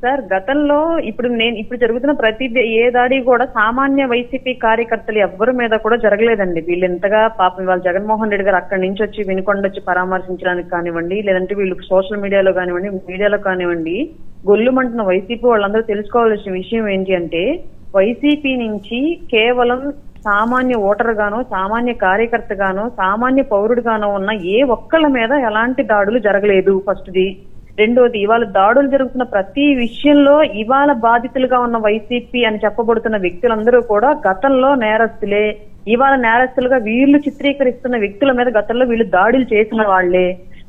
సార్ గతంలో ఇప్పుడు జరుగుతున్న ప్రతి ఏ దాడి కూడా సామాన్య వైసీపీ కార్యకర్తలు ఎవ్వరి మీద కూడా జరగలేదండి. వీళ్ళు ఎంతగా పాపం వాళ్ళ జగన్మోహన్ రెడ్డి గారు అక్కడి నుంచి వచ్చి వినుకొండ వచ్చి పరామర్శించడానికి కానివ్వండి, లేదంటే వీళ్ళు సోషల్ మీడియాలో కానివ్వండి, మీడియాలో కానివ్వండి, గొల్లుమంటున్న వైసీపీ వాళ్ళందరూ తెలుసుకోవాల్సిన విషయం ఏంటి అంటే, వైసీపీ నుంచి కేవలం సామాన్య ఓటర్ గానో, సామాన్య కార్యకర్త గానో, సామాన్య పౌరుడు గానో ఉన్న ఏ ఒక్కళ్ళ మీద ఎలాంటి దాడులు జరగలేదు. ఫస్ట్ది. రెండోది, ఇవాళ దాడులు జరుగుతున్న ప్రతి విషయంలో ఇవాళ బాధితులుగా ఉన్న వైసీపీ అని చెప్పబడుతున్న వ్యక్తులందరూ కూడా గతంలో నేరస్తులే. ఇవాళ నేరస్తులుగా వీళ్ళు చిత్రీకరిస్తున్న వ్యక్తుల మీద గతంలో వీళ్ళు దాడులు చేసిన వాళ్లే.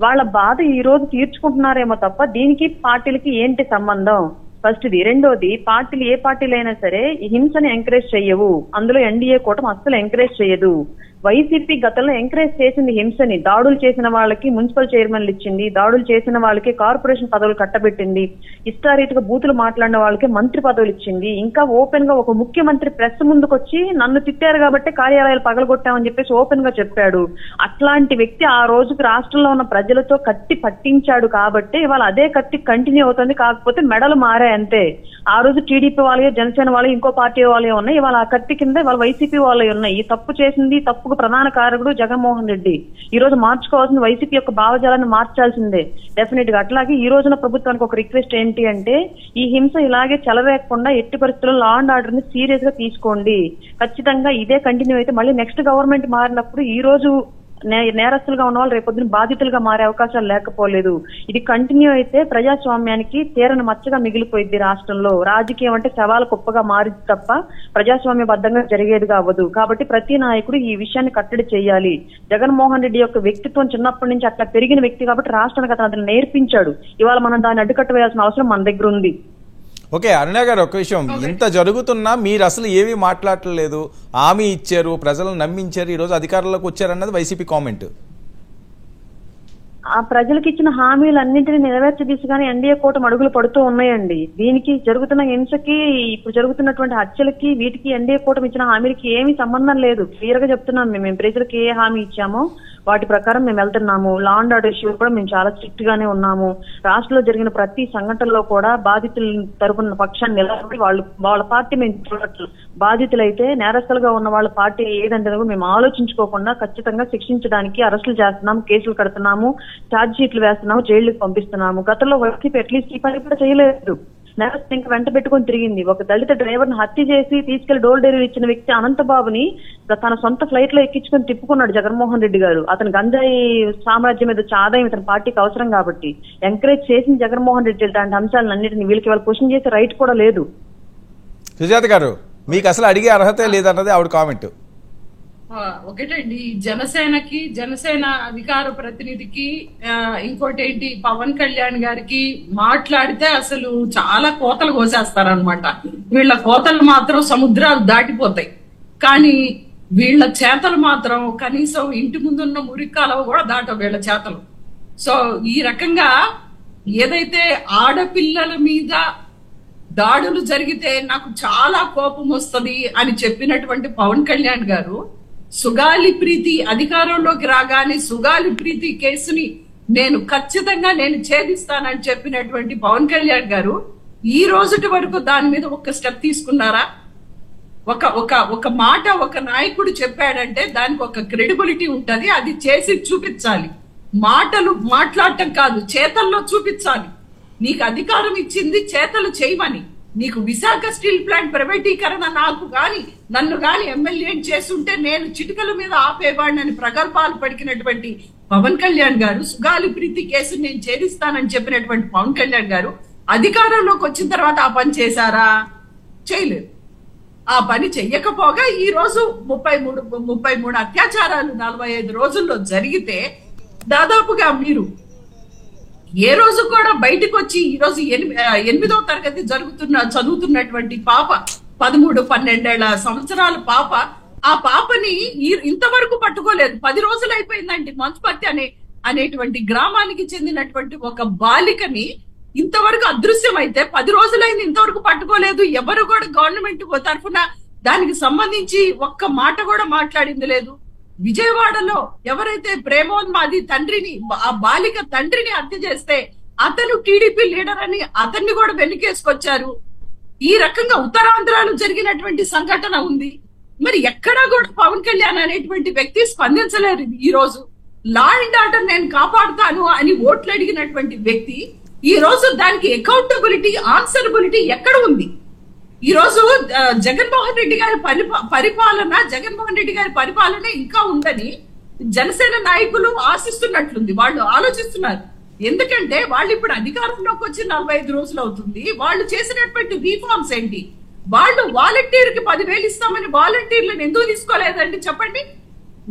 వాళ్ళ బాధ ఈ రోజు తీర్చుకుంటున్నారేమో తప్ప దీనికి పార్టీలకి ఏంటి సంబంధం? ఫస్ట్ది. రెండోది, పార్టీలు ఏ పార్టీలైనా సరే హింసని ఎంకరేజ్ చెయ్యవు. అందులో ఎన్డీఏ కూటమి అస్సలు ఎంకరేజ్ చేయదు. వైసీపీ గతంలో ఎంకరేజ్ చేసింది హింసని. దాడులు చేసిన వాళ్ళకి మున్సిపల్ చైర్మన్లు ఇచ్చింది, దాడులు చేసిన వాళ్ళకి కార్పొరేషన్ పదవులు కట్టబెట్టింది, ఇష్టారీతిగా బూతులు మాట్లాడిన వాళ్ళకి మంత్రి పదవులు ఇచ్చింది. ఇంకా ఓపెన్ గా ఒక ముఖ్యమంత్రి ప్రెస్ ముందుకు వచ్చి నన్ను తిట్టారు కాబట్టి కార్యాలయాలు పగలగొట్టామని చెప్పేసి ఓపెన్ గా చెప్పాడు. అట్లాంటి వ్యక్తి ఆ రోజుకి రాష్ట్రంలో ఉన్న ప్రజలతో కత్తి పట్టించాడు కాబట్టి ఇవాళ అదే కత్తి కంటిన్యూ అవుతుంది. కాకపోతే మెడలు మారాయి అంతే. ఆ రోజు టీడీపీ వాళ్ళే, జనసేన వాళ్ళు, ఇంకో పార్టీ వాళ్ళే ఉన్నాయి. ఇవాళ ఆ కత్తి కింద ఇవాళ వైసీపీ వాళ్ళే ఉన్నాయి. ఈ తప్పు చేసింది, తప్పుకు ప్రధాన కారకుడు జగన్మోహన్ రెడ్డి. ఈ రోజు మార్చుకోవాల్సిన వైసీపీ యొక్క భావజాలాన్ని మార్చాల్సిందే డెఫినెట్ గా. అట్లాగే ఈ రోజున ప్రభుత్వానికి ఒక రిక్వెస్ట్ ఏంటి అంటే, ఈ హింస ఇలాగే చెలవేయకుండా ఎట్టి పరిస్థితుల్లో లా అండ్ ఆర్డర్ ని సీరియస్ గా తీసుకోండి. ఖచ్చితంగా ఇదే కంటిన్యూ అయితే మళ్ళీ నెక్స్ట్ గవర్నమెంట్ మారినప్పుడు ఈ రోజు నేరస్తులుగా ఉన్న వాళ్ళు రేపొద్దున బాధితులుగా మారే అవకాశాలు లేకపోలేదు. ఇది కంటిన్యూ అయితే ప్రజాస్వామ్యానికి తీరని మచ్చగా మిగిలిపోయింది రాష్ట్రంలో. రాజకీయం అంటే శవాల కుప్పగా మారింది తప్ప ప్రజాస్వామ్యబద్ధంగా జరిగేదిగా అవ్వదు. కాబట్టి ప్రతి నాయకుడు ఈ విషయాన్ని కట్టడి చేయాలి. జగన్మోహన్ రెడ్డి యొక్క వ్యక్తిత్వం చిన్నప్పటి నుంచి అట్లా పెరిగిన వ్యక్తి కాబట్టి రాష్ట్రానికి అతను నేర్పించాడు. ఇవాళ మనం దాన్ని అడ్డుకట్ట వేయాల్సిన అవసరం మన దగ్గర ఉంది. ఓకే అరుణ గారు, ఒక విషయం, ఇంత జరుగుతున్నా మీరు అసలు ఏమీ మాట్లాడలేదు, హామీ ఇచ్చారు, ప్రజలను నమ్మించారు, ఈరోజు అధికారంలోకి వచ్చారన్నది వైసీపీ కామెంట్. ఆ ప్రజలకు ఇచ్చిన హామీలన్నింటినీ నెరవేర్చే దిశగానే ఎన్డీఏ కూటమి అడుగులు పడుతూ ఉన్నాయండి. దీనికి జరుగుతున్న హింసకి, ఇప్పుడు జరుగుతున్నటువంటి హత్యలకి, వీటికి ఎన్డీఏ కూటమి ఇచ్చిన హామీలకి ఏమీ సంబంధం లేదు. క్లియర్ గా చెప్తున్నాం. మేము ప్రజలకు ఏ హామీ ఇచ్చామో వాటి ప్రకారం మేము వెళ్తున్నాము. లా అండ్ ఆర్డర్ ఇష్యూ కూడా మేము చాలా స్ట్రిక్ట్ గానే ఉన్నాము. రాష్ట్రంలో జరిగిన ప్రతి సంఘటనలో కూడా బాధితుల తరపున పక్షాన్ని నిలబడి వాళ్ళ పార్టీ మేము చూడట్లేదు. బాధితులైతే నేరస్తులుగా ఉన్న వాళ్ళ పార్టీ ఏదంటే మేము ఆలోచించుకోకుండా ఖచ్చితంగా శిక్షించడానికి అరెస్టులు చేస్తున్నాము, కేసులు కడుతున్నాము, ఛార్జ్ షీట్లు వేస్తున్నాము, జైలుకి పంపిస్తున్నాము. గతంలో వైసీపీ అట్లీస్ట్ ఈ పని కూడా చేయలేదు. నేరస్తులు ఇంకా వెంట పెట్టుకొని తిరిగింది. ఒక దళిత డ్రైవర్ ని హత్య చేసి తీసుకెళ్లి డోర్ డెలివరీ ఇచ్చిన వ్యక్తి అనంతబాబుని తన సొంత ఫ్లైట్ లో ఎక్కించుకొని తిప్పుకున్నాడు జగన్మోహన్ రెడ్డి గారు. అతని గంజాయి సామ్రాజ్యం మీద ఆదాయం ఇతని పార్టీకి అవసరం కాబట్టి ఎంకరేజ్ చేసిన జగన్మోహన్ రెడ్డి ఇలాంటి అంశాలన్నింటినీ వీళ్ళకి వాళ్ళు క్వశ్చన్ చేసే రైట్ కూడా లేదు. సుజాత గారు, మీకు అసలు అడిగే అర్హత లేదన్నది ఆవిడ కామెంట్. ఒకటండి, జనసేన అధికార ప్రతినిధికి ఇంకోటి ఏంటి, పవన్ కళ్యాణ్ గారికి మాట్లాడితే అసలు చాలా కోతలు కోసేస్తారనమాట. వీళ్ళ కోతలు మాత్రం సముద్రాలు దాటిపోతాయి, కానీ వీళ్ళ చేతలు మాత్రం కనీసం ఇంటి ముందున్న మురికాలవ కూడా దాటవు వీళ్ళ చేతలు. సో ఈ రకంగా ఏదైతే ఆడపిల్లల మీద దాడులు జరిగితే నాకు చాలా కోపం వస్తుంది అని చెప్పినటువంటి పవన్ కళ్యాణ్ గారు, సుగాలి ప్రీతి అధికారంలోకి రాగానే సుగాలి ప్రీతి కేసుని ఖచ్చితంగా నేను ఛేదిస్తానని చెప్పినటువంటి పవన్ కళ్యాణ్ గారు ఈ రోజుటి వరకు దాని మీద ఒక స్టెప్ తీసుకున్నారా? ఒక మాట ఒక నాయకుడు చెప్పాడంటే దానికి ఒక క్రెడిబిలిటీ ఉంటది, అది చేసి చూపించాలి. మాటలు మాట్లాడటం కాదు, చేతల్లో చూపించాలి. నీకు అధికారం ఇచ్చింది చేతలు చేయమని. నీకు విశాఖ స్టీల్ ప్లాంట్ ప్రైవేటీకరణ నన్ను గాని ఎమ్మెల్యే చేస్తుంటే నేను చిటికల మీద ఆపేవాడిని ప్రగల్భాలు పడికినటువంటి పవన్ కళ్యాణ్ గారు, సుగాలి ప్రీతి కేసు నేను ఛేదిస్తానని చెప్పినటువంటి పవన్ కళ్యాణ్ గారు అధికారంలోకి వచ్చిన తర్వాత ఆ పని చేశారా? చేయలేదు. ఆ పని చెయ్యకపోగా ఈ రోజు 33 అత్యాచారాలు 45 రోజుల్లో జరిగితే దాదాపుగా మీరు ఏ రోజు కూడా బయటకు వచ్చి ఈ రోజు 8వ తరగతి చదువుతున్నటువంటి పాప 13-12 సంవత్సరాల పాప, ఆ పాపని ఇంతవరకు పట్టుకోలేదు. 10 రోజులు అయిపోయిందండి. మంచుపర్తి అనేటువంటి గ్రామానికి చెందినటువంటి ఒక బాలికని ఇంతవరకు అదృశ్యమైతే 10 రోజులైంది, ఇంతవరకు పట్టుకోలేదు. ఎవరు కూడా గవర్నమెంట్ తరఫున దానికి సంబంధించి ఒక్క మాట కూడా మాట్లాడింది లేదు. విజయవాడలో ఎవరైతే ప్రేమోన్మాది తండ్రిని, ఆ బాలిక తండ్రిని హత్య చేస్తే అతను టీడీపీ లీడర్ అని అతన్ని కూడా వెనుకేసుకొచ్చారు. ఈ రకంగా ఉత్తరాంధ్రలో జరిగినటువంటి సంఘటన ఉంది. మరి ఎక్కడా కూడా పవన్ కళ్యాణ్ అనేటువంటి వ్యక్తి స్పందించలేరు. ఈ రోజు లా అండ్ ఆర్డర్ నేను కాపాడుతాను అని ఓట్లు అడిగినటువంటి వ్యక్తి ఈ రోజు దానికి అకౌంటబిలిటీ, ఆన్సరబిలిటీ ఎక్కడ ఉంది? ఈ రోజు జగన్మోహన్ రెడ్డి గారి పరిపాలన ఇంకా ఉందని జనసేన నాయకులు ఆశిస్తున్నట్లుంది. వాళ్ళు ఆలోచిస్తున్నారు. ఎందుకంటే వాళ్ళు ఇప్పుడు అధికారంలోకి వచ్చి 45 రోజులు అవుతుంది. వాళ్ళు చేసినటువంటి రీఫార్మ్స్ ఏంటి? వాళ్ళు వాలంటీర్ కి 10,000 ఇస్తామని వాలంటీర్లను ఎందుకు తీసుకోలేదండి చెప్పండి?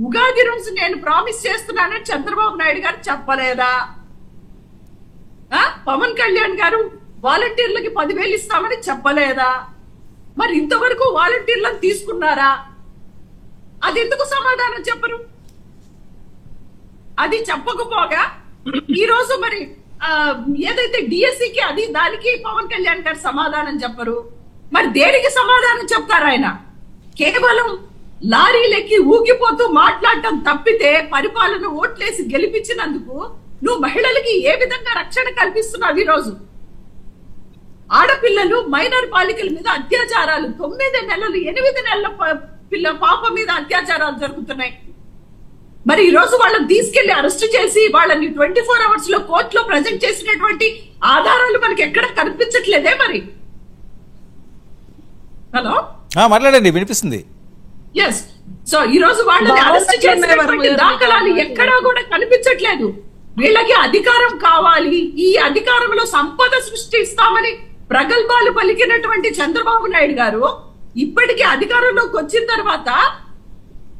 ఉగాది రోజు నేను ప్రామిస్ చేస్తున్నానని చంద్రబాబు నాయుడు గారు చెప్పలేదా? పవన్ కళ్యాణ్ గారు వాలంటీర్లకి 10,000 ఇస్తామని చెప్పలేదా? మరి ఇంతవరకు వాలంటీర్లను తీసుకున్నారా? అది ఎందుకు సమాధానం చెప్పరు? అది చెప్పకపోగా ఈ రోజు మరి ఏదైతే డిఎస్సికి దానికి పవన్ కళ్యాణ్ గారు సమాధానం చెప్పరు. మరి దేనికి సమాధానం చెప్తారు? ఆయన కేవలం లారీలెక్కి ఊగిపోతూ మాట్లాడటం తప్పితే పరిపాలన ఓట్లేసి గెలిపించినందుకు నువ్వు మహిళలకి ఏ విధంగా రక్షణ కల్పిస్తున్నావు? ఈ రోజు ఆడపిల్లలు, మైనర్ బాలికల మీద అత్యాచారాలు, 9 నెలలు 8 నెలల పాప మీద అత్యాచారాలు జరుగుతున్నాయి. మరి ఈ రోజు వాళ్ళని తీసుకెళ్లి అరెస్ట్ చేసి వాళ్ళని 24 అవర్స్ లో కోర్టులో ప్రజెంట్ చేసినటువంటి ఆధారాలు మనకి ఎక్కడ కనిపించట్లేదే. మరి హలో మాట్లాడండి, వినిపిస్తుంది. ఎస్. సో ఈ రోజు వాళ్ళని అరెస్ట్ చేసినటువంటి దాఖలాలు ఎక్కడా కూడా కనిపించట్లేదు. వీళ్ళకి అధికారం కావాలి, ఈ అధికారంలో సంపద సృష్టిస్తామని ప్రగల్భాలు పలికినటువంటి చంద్రబాబు నాయుడు గారు ఇప్పటికీ అధికారంలోకి వచ్చిన తర్వాత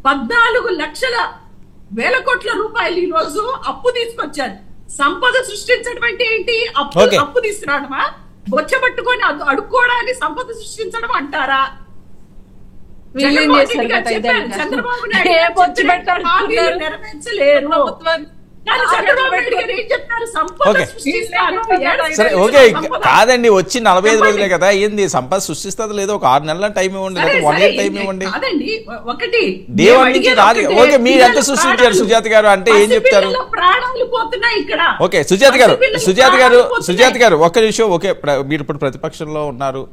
14,00,000 కోట్ల రూపాయలు ఈ రోజు అప్పు తీసుకొచ్చారు. సంపద సృష్టించడం అంటే ఏంటి? అప్పు తీసుకురావడమా? బొచ్చబట్టుకొని అడుక్కోవడాన్ని సంపద సృష్టించడం అంటారా? చంద్రబాబు నాయుడు నెరవేర్చలేరు. కానీ చంద్రబాబు నాయుడు గారు ఏం చెప్తారు? సంపద సృష్టిస్తారు. సరే ఓకే, కాదండి వచ్చి 45 రోజులే కదా, ఏంది సంపద సృష్టిస్తుంది లేదో ఒక 6 నెలల టైం ఇవ్వండి, లేదా 1 year టైం ఇవ్వండి. కాదండి, ఒకటి డే 1 నుంచి రాదు. ఓకే, మీరు ఎంత సృష్టించారు సుజాత గారు అంటే ఏం చెప్తారు? ప్రాణాలు పోతున్నాయి ఇక్కడ. ఓకే సుజాత గారు ఒక్క నిమిషం. ఓకే, మీరు ఇప్పుడు ప్రతిపక్షంలో ఉన్నారు,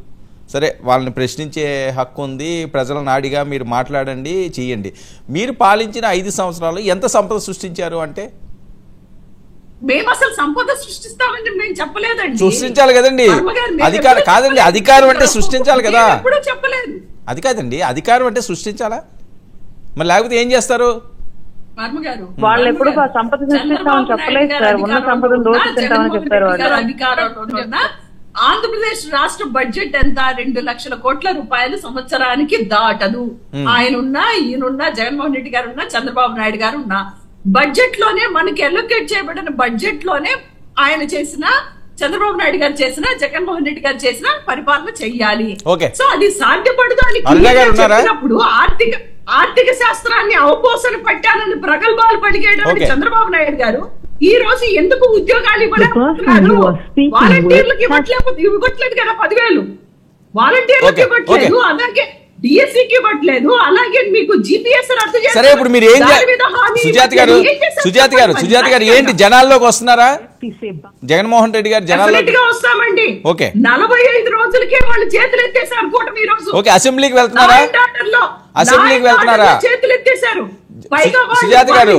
సరే వాళ్ళని ప్రశ్నించే హక్కు ఉంది, ప్రజల నాడిగా మీరు మాట్లాడండి, చెయ్యండి. మీరు పాలించిన 5 సంవత్సరాలు ఎంత సంపద సృష్టించారు అంటే? మేము అసలు సంపద సృష్టిస్తామని మేము చెప్పలేదండి. సృష్టించాలి కదండి, అధికారం కాదండి, అధికారం అంటే సృష్టించాలి కదా. ఎప్పుడూ చెప్పలేదు. అది కాదండి, అధికారం అంటే సృష్టించాలా, మరి లేకపోతే ఏం చేస్తారు? వాళ్ళు ఎప్పుడు సంపద సృష్టిస్తామని చెప్పలేదు సార్, ఉన్న సంపదను దోచుకుంటామని చెప్పారు వాళ్ళు. అధికారంలో ఉన్న ఆంధ్రప్రదేశ్ రాష్ట్ర బడ్జెట్ ఎంత? 2 లక్షల కోట్ల రూపాయలు సంవత్సరానికి దాటదు. ఆయనున్నా, ఈయనున్నా, జగన్మోహన్ రెడ్డి గారు ఉన్నా, చంద్రబాబు నాయుడు గారు ఉన్నా, బడ్జెట్ లోనే మనకి ఎలొకేట్ చేయబడిన బడ్జెట్ లోనే ఆయన చేసిన, చంద్రబాబు నాయుడు గారు చేసిన, జగన్మోహన్ రెడ్డి గారు చేసిన పరిపాలన చెయ్యాలి. సో అది సాధ్యపడదు అని చెప్పినప్పుడు ఆర్థిక శాస్త్రాన్ని అవపోసన పట్టాలని ప్రగల్భాలు పలికేయడానికి చంద్రబాబు నాయుడు గారు ఈ రోజు ఎందుకు ఉద్యోగాలు ఇవ్వలేకపోతున్నారు? వాలంటీర్లకు ఇవ్వట్లేదు కదా 10,000, వాలంటీర్లకు ఇవ్వట్లేదు, అలాగే డిఎస్సికి ఇవ్వట్లేదు, అలాగే మీకు జిపిఎస్ రద్దు చేస్తారు. సరే ఇప్పుడు మీరు ఏం సుజాత గారు ఏంటి జనాల్లోకి వస్తున్నారా? జగన్మోహన్ రెడ్డి గారు జనాల్లోకి వస్తామండి. ఓకే, 45 రోజులకే వాళ్ళు చేతులు ఎత్తేసారు కూటమి. ఈ రోజు ఓకే, అసెంబ్లీకి వెళ్తున్నారా? చేతులు ఎత్తేసారు. సుజాత గారు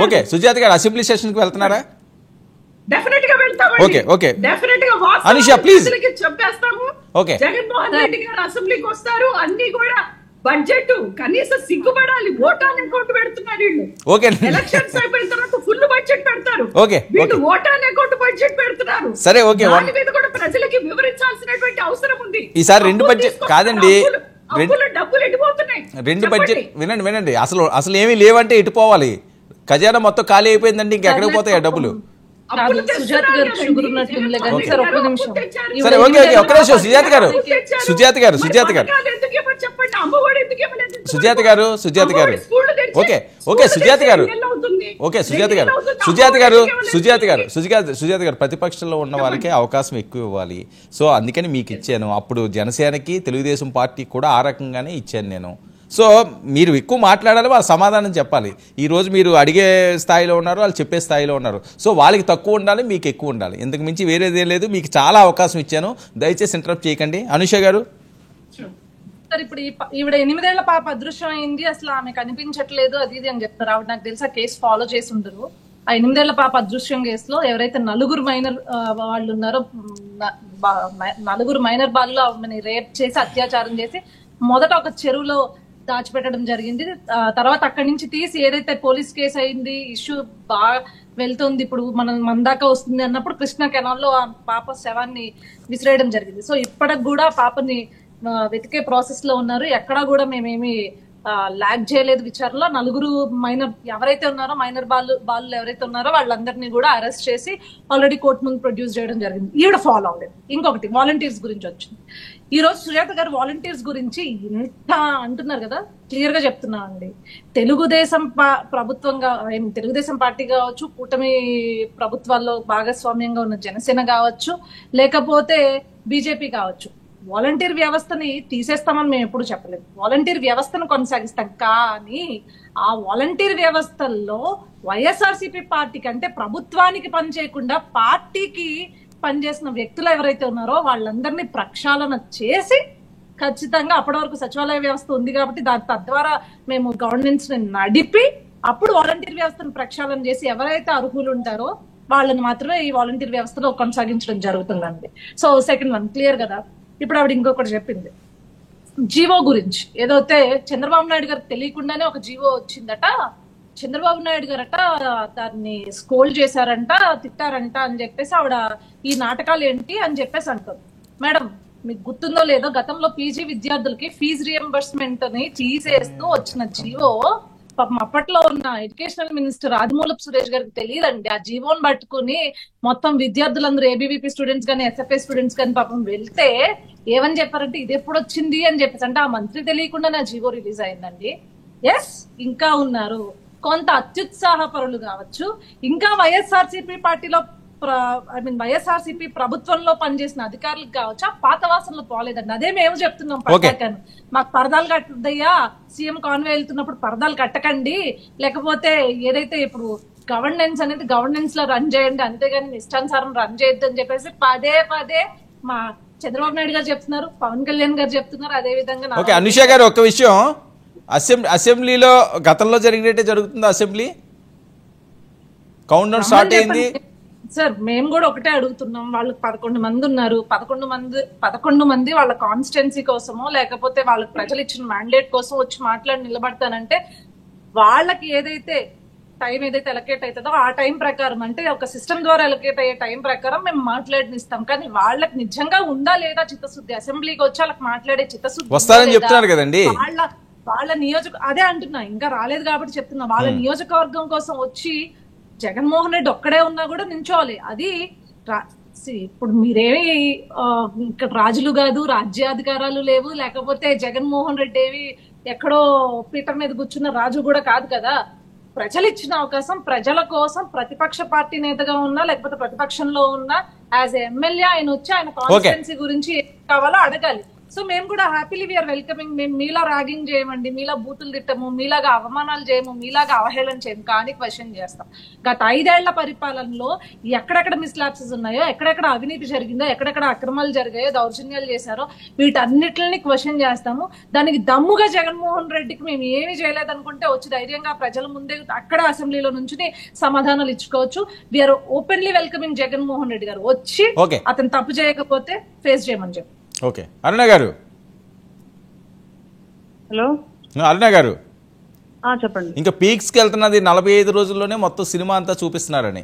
ఓకే, సుజాత గారు అసెంబ్లీ సెషన్ కి వెళ్తున్నారా? డెఫినెట్ గా వెళ్తామండి. ఓకే ఓకే, డెఫినెట్ గా అనుష ప్లీజ్ చెప్పేస్తాము. ఓకే, జగన్మోహన్ రెడ్డి గారు అసెంబ్లీకి వస్తారు. అన్ని కూడా బడ్జెట్ కనీసం సిగ్గుపడాలి. ఓటాన్ అకౌంట్ పెడుతున్నారు వీళ్ళు. ఓకే, ఎలక్షన్స్ అయిపోయిన తర్వాత ఫుల్ బడ్జెట్ పెడతారు. ఓకే, వీళ్ళు ఓటాన్ అకౌంట్ బడ్జెట్ పెడుతున్నారు. సరే ఓకే, దాని మీద కూడా ప్రజలకి వివరించాల్సినటువంటి అవసరం ఉంది. ఈసారి 2 బడ్జెట్ కాదండి, డబ్బులు ఎటుపోతున్నాయి? 2 బడ్జెట్ వినండి. అసలు ఏమీ లేవంటే ఇటు పోవాలి. ఖజానా మొత్తం ఖాళీ అయిపోయిందంటే ఇంకెక్కడికి పోతాయి ఆ డబ్బులు? సరే ఓకే ఓకే, ఒక్క నిమిషం సుజాత గారు ఓకే ఓకే, సుజాత గారు ప్రతిపక్షంలో ఉన్న వాళ్ళకి అవకాశం ఎక్కువ ఇవ్వాలి. సో అందుకని మీకు ఇచ్చాను. అప్పుడు జనసేనకి, తెలుగుదేశం పార్టీకి కూడా ఆ రకంగానే ఇచ్చాను నేను. సో మీరు ఎక్కువ మాట్లాడాలి, వాళ్ళు సమాధానం చెప్పాలి. ఈరోజు మీరు అడిగే స్థాయిలో ఉన్నారు, వాళ్ళు చెప్పే స్థాయిలో ఉన్నారు. సో వాళ్ళకి తక్కువ ఉండాలి, మీకు ఎక్కువ ఉండాలి. ఇంతకు మించి వేరేదేం లేదు. మీకు చాలా అవకాశం ఇచ్చాను, దయచేసి ఇంటరప్ట్ చేయకండి. అనుష గారు సార్, ఇప్పుడు ఈవిడ 8 ఏళ్ల పాప అదృశ్యం అయింది, అసలు ఆమె కనిపించట్లేదు అది ఇది అని చెప్తారు. ఆవిడ నాకు తెలిసి ఆ కేసు ఫాలో చేసి ఉండరు. ఆ 8 ఏళ్ల పాప అదృశ్యం కేసులో ఎవరైతే 4 మైనర్ వాళ్ళు ఉన్నారో, 4 మైనర్ బాల్లో ఆమెని రేప్ చేసి, అత్యాచారం చేసి మొదట ఒక చెరువులో దాచిపెట్టడం జరిగింది. తర్వాత అక్కడి నుంచి తీసి ఏదైతే పోలీస్ కేసు అయింది, ఇష్యూ బాగా వెళ్తుంది, ఇప్పుడు మన దాకా వస్తుంది అన్నప్పుడు కృష్ణా కెనాల్లో ఆ పాప శవాన్ని విసిరేయడం జరిగింది. సో ఇప్పటికి కూడా పాపని వెతికే ప్రాసెస్ లో ఉన్నారు. ఎక్కడా కూడా మేమేమి లాగ్ చేయలేదు విచారణలో. 4 మైనర్ ఎవరైతే ఉన్నారో, మైనర్ బాలు ఎవరైతే ఉన్నారో వాళ్ళందరినీ కూడా అరెస్ట్ చేసి ఆల్రెడీ కోర్టు ముందు ప్రొడ్యూస్ చేయడం జరిగింది. ఈవిడ ఫాలో అవ్వలేదు. ఇంకొకటి వాలంటీర్స్ గురించి వచ్చింది. ఈ రోజు సుజాత గారు వాలంటీర్స్ గురించి ఇంత అంటున్నారు కదా, క్లియర్ గా చెప్తున్నా అండి. తెలుగుదేశం ప్రభుత్వంగా, తెలుగుదేశం పార్టీ కావచ్చు, కూటమి ప్రభుత్వాల్లో భాగస్వామ్యంగా ఉన్న జనసేన కావచ్చు, లేకపోతే బీజేపీ కావచ్చు, వాలంటీర్ వ్యవస్థని తీసేస్తామని మేము ఎప్పుడు చెప్పలేదు. వాలంటీర్ వ్యవస్థను కొనసాగిస్తాం. కానీ ఆ వాలంటీర్ వ్యవస్థల్లో వైఎస్ఆర్సీపీ పార్టీకి, అంటే ప్రభుత్వానికి పనిచేయకుండా పార్టీకి పనిచేసిన వ్యక్తులు ఎవరైతే ఉన్నారో వాళ్ళందరినీ ప్రక్షాళన చేసి, ఖచ్చితంగా అప్పటి వరకు సచివాలయ వ్యవస్థ ఉంది కాబట్టి దాని తద్వారా మేము గవర్నెన్స్ ని నడిపి, అప్పుడు వాలంటీర్ వ్యవస్థను ప్రక్షాళన చేసి ఎవరైతే అర్హులు ఉంటారో వాళ్ళని మాత్రమే ఈ వాలంటీర్ వ్యవస్థలో కొనసాగించడం జరుగుతుందండి. సో సెకండ్ వన్ క్లియర్ కదా. ఇప్పుడు ఆవిడ ఇంకొకటి చెప్పింది జీవో గురించి. ఏదైతే చంద్రబాబు నాయుడు గారికి తెలియకుండానే ఒక జీవో వచ్చిందట, చంద్రబాబు నాయుడు గారట దాన్ని స్కోల్డ్ చేశారంట, తిట్టారంట అని చెప్పేసి ఆవిడ ఈ నాటకాలు ఏంటి అని చెప్పేసి అంటుంది. మేడం, మీకు గుర్తుందో లేదో, గతంలో పీజీ విద్యార్థులకి ఫీజు రియంబర్స్మెంట్ ని తీసేస్తూ వచ్చిన జీవో పాపం అప్పట్లో ఉన్న ఎడ్యుకేషనల్ మినిస్టర్ ఆదిమూలపు సురేష్ గారికి తెలియదండి. ఆ జీవోని పట్టుకుని మొత్తం విద్యార్థులందరూ ఏబీవీపీ స్టూడెంట్స్ కానీ, ఎస్ఎఫ్ఐ స్టూడెంట్స్ కానీ పాపం వెళ్తే ఏమని చెప్పారంటే ఇది ఎప్పుడు వచ్చింది అని చెప్పేసి, అంటే ఆ మంత్రి తెలియకుండా నా జీవో రిలీజ్ అయిందండి. ఎస్, ఇంకా ఉన్నారు. కొంత అత్యుత్సాహపరులు కావచ్చు, ఇంకా వైఎస్ఆర్సీపీ పార్టీలో వైఎస్ఆర్సీపీ ప్రభుత్వంలో పనిచేసిన అధికారులకు కావచ్చు, ఆ పాత వాసనలు పోలేదండి. అదే మేము చెప్తున్నాం పట్టాకను. మాకు పరదాలు కట్టద్దయ్యా, సీఎం కాన్వే వెళ్తున్నప్పుడు పరదాలు కట్టకండి, లేకపోతే ఏదైతే ఇప్పుడు గవర్నెన్స్ అనేది గవర్నెన్స్ లో రన్ చేయండి, అంతేగాని ఇష్టానుసారం రన్ చేయొద్దు అని చెప్పేసి పదే పదే మా చంద్రబాబు నాయుడు గారు చెప్తున్నారు, పవన్ కళ్యాణ్ గారు చెప్తున్నారు. అదే విధంగా ఓకే అనుష గారు ఒక విషయం, అసెంబ్లీలో గతంలో జరిగినట్టే జరుగుతుంది అసెంబ్లీ కౌంట్ డౌన్ స్టార్ట్ అయింది సార్. మేము కూడా ఒకటే అడుగుతున్నాం, వాళ్ళకి 11 మంది ఉన్నారు, 11 మంది వాళ్ళ కాన్స్టిట్యున్సీ కోసమో లేకపోతే వాళ్ళకి ప్రజలు ఇచ్చిన మ్యాండేట్ కోసం వచ్చి మాట్లాడి నిలబడతానంటే వాళ్ళకి ఏదైతే టైం ఏదైతే ఎలకేట్ అవుతుందో ఆ టైం ప్రకారం, అంటే ఒక సిస్టమ్ ద్వారా ఎలకేట్ అయ్యే టైం ప్రకారం మేము మాట్లాడినిస్తాం. కానీ వాళ్ళకి నిజంగా ఉందా లేదా చిత్తశుద్ధి, అసెంబ్లీకి వచ్చి వాళ్ళకి మాట్లాడే చిత్తశుద్ధి వస్తారని చెప్తున్నారు కదండి. వాళ్ళ అదే అంటున్నా, ఇంకా రాలేదు కాబట్టి చెప్తున్నా, వాళ్ళ నియోజకవర్గం కోసం వచ్చి జగన్మోహన్ రెడ్డి ఒక్కడే ఉన్నా కూడా నించోవాలి. అది ఇప్పుడు మీరేమి ఇక్కడ రాజులు కాదు, రాజ్యాధికారాలు లేవు, లేకపోతే జగన్మోహన్ రెడ్డి ఏమి ఎక్కడో పీఠం మీద కూర్చున్న రాజు కూడా కాదు కదా. ప్రజలు ఇచ్చిన అవకాశం, ప్రజల కోసం ప్రతిపక్ష పార్టీ నేతగా ఉన్నా లేకపోతే ప్రతిపక్షంలో ఉన్నా యాజ్ ఎమ్మెల్యే ఆయన వచ్చి ఆయన కాన్స్టిట్యున్సీ గురించి ఏం కావాలో అడగాలి. సో మేము కూడా హ్యాపీలీ వీఆర్ వెల్కమింగ్. మేము మీలా ర్యాగింగ్ చేయమండి, మీలా బూతులు తిట్టము, మీలాగా అవమానాలు చేయము, మీలాగా అవహేళన చేయము, కానీ క్వశ్చన్ చేస్తాం. గత 5 ఏళ్ల పరిపాలనలో ఎక్కడెక్కడ మిస్లాప్సెస్ ఉన్నాయో, ఎక్కడెక్కడ అవినీతి జరిగిందో, ఎక్కడెక్కడ అక్రమాలు జరిగాయో, దౌర్జన్యాలు చేశారో వీటన్నిటిని క్వశ్చన్ చేస్తాము. దానికి దమ్ముగా జగన్మోహన్ రెడ్డికి మేము ఏమీ చేయలేదనుకుంటే వచ్చి ధైర్యంగా ప్రజల ముందే అక్కడ అసెంబ్లీలో నుంచి సమాధానాలు ఇచ్చుకోవచ్చు. We are openly welcoming Jaganmohan Reddy గారు. వచ్చి అతను తప్పు చేయకపోతే ఫేస్ చేయమని చెప్పి. ఓకే అరుణ గారు. హలో అరుణ గారు చెప్పండి. ఇంకా పీక్స్ కి వెళ్తున్నది 45 రోజుల్లోనే మొత్తం సినిమా అంతా చూపిస్తున్నారని.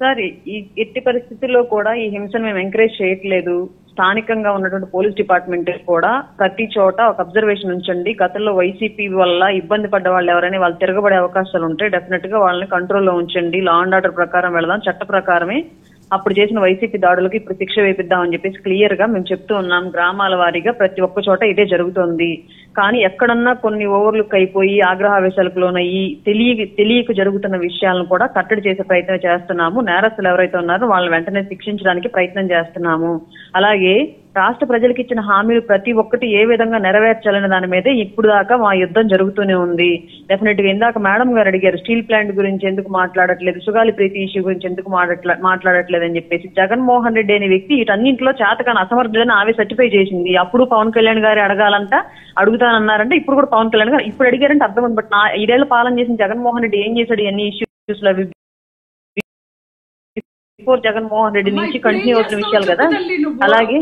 సార్ ఈ ఎట్టి పరిస్థితుల్లో కూడా ఈ హింసను మేము ఎంకరేజ్ చేయట్లేదు. స్థానికంగా ఉన్నటువంటి పోలీస్ డిపార్ట్మెంట్ కూడా ప్రతి చోట ఒక అబ్జర్వేషన్ ఉంచండి. గతంలో వైసీపీ వల్ల ఇబ్బంది పడ్డ వాళ్ళు ఎవరైనా వాళ్ళు తిరగబడే అవకాశాలు ఉంటాయి, డెఫినెట్ గా వాళ్ళని కంట్రోల్లో ఉంచండి. లా అండ్ ఆర్డర్ ప్రకారం వెళదాం, చట్ట ప్రకారమే అప్పుడు చేసిన వైసీపీ దాడులకు ఇప్పుడు శిక్ష వేపిద్దామని చెప్పేసి క్లియర్ గా మేము చెప్తూ ఉన్నాం. గ్రామాల వారీగా ప్రతి ఒక్క చోట ఇదే జరుగుతోంది. కానీ ఎక్కడన్నా కొన్ని ఓవర్లుక్ అయిపోయి ఆగ్రహావేశాలకు లోనయ్యి తెలియక జరుగుతున్న విషయాలను కూడా కట్టడి చేసే ప్రయత్నం చేస్తున్నాము. నేరస్తులు ఎవరైతే ఉన్నారో వాళ్ళని వెంటనే శిక్షించడానికి ప్రయత్నం చేస్తున్నాము. అలాగే రాష్ట్ర ప్రజలకు ఇచ్చిన హామీలు ప్రతి ఒక్కటి ఏ విధంగా నెరవేర్చాలనే దాని మీదే ఇప్పుడు దాకా మా యుద్ధం జరుగుతూనే ఉంది. డెఫినెట్ గా ఇందాక మేడం గారు అడిగారు స్టీల్ ప్లాంట్ గురించి ఎందుకు మాట్లాడట్లేదు, సుగాలి ప్రీతి ఇష్యూ గురించి ఎందుకు మాట్లాడట్లేదు అని చెప్పేసి. జగన్మోహన్ రెడ్డి అనే వ్యక్తి వీటన్నింటిలో చేతకాని అసమర్థులని ఆమె సర్టిఫై చేసింది. అప్పుడు పవన్ కళ్యాణ్ గారు అడుగుతానన్నారంటే ఇప్పుడు కూడా పవన్ కళ్యాణ్ గారు ఇప్పుడు అడిగారంటే అర్థం ఉంది. బట్ 5 ఏళ్ల పాలన చేసిన జగన్మోహన్ రెడ్డి ఏం చేశాడు అన్ని ఇష్యూస్ లో బిఫోర్ జగన్మోహన్ రెడ్డి నుంచి కంటిన్యూ అవుతున్న విషయాలు కదా. అలాగే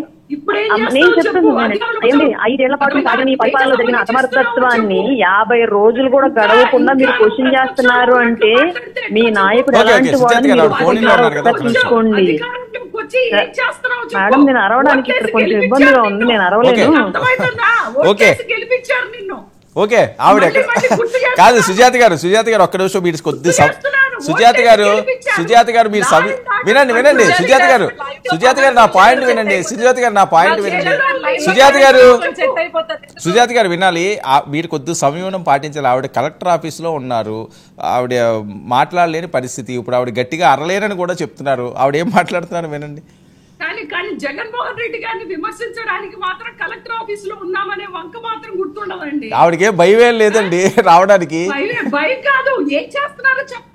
నేను చెప్తున్నాను ఏంటి 5 ఏళ్ల పాటు సాగిన ఈ పరిపాలనలో జరిగిన అసమర్థత్వాన్ని 50 రోజులు కూడా గడవకుండా మీరు క్వశ్చన్ చేస్తున్నారు అంటే మీ నాయకుడు ఎలాంటి వాడని చూసుకోండి. మేడం నేను అరవడానికి ఇక్కడ కొంచెం ఇబ్బందిగా ఉంది, నేను అరవలేను. ఓకే ఆవిడ కాదు సుజాత గారు ఒక్క నిమిషం మీరు కొద్ది సుజాత గారు మీరు వినండి సుజాత గారు నా పాయింట్ వినండి. సుజాత గారు వినాలి. మీరు కొద్ది సంయమనం పాటించాలి. ఆవిడ కలెక్టర్ ఆఫీస్లో ఉన్నారు, ఆవిడ మాట్లాడలేని పరిస్థితి. ఇప్పుడు ఆవిడ గట్టిగా అరలేనని కూడా చెప్తున్నారు. ఆవిడ ఏం మాట్లాడుతున్నారు వినండి. కానీ జగన్మోహన్ రెడ్డి గారిని విమర్శించడానికి మాత్రం కలెక్టర్ ఆఫీస్ లో ఉన్నామనే వంక మాత్రం గుర్తుండదండి. ఆవిడకే భయం లేదండి రావడానికి. భయం కాదు, ఏం చేస్తున్నారో చెప్పండి.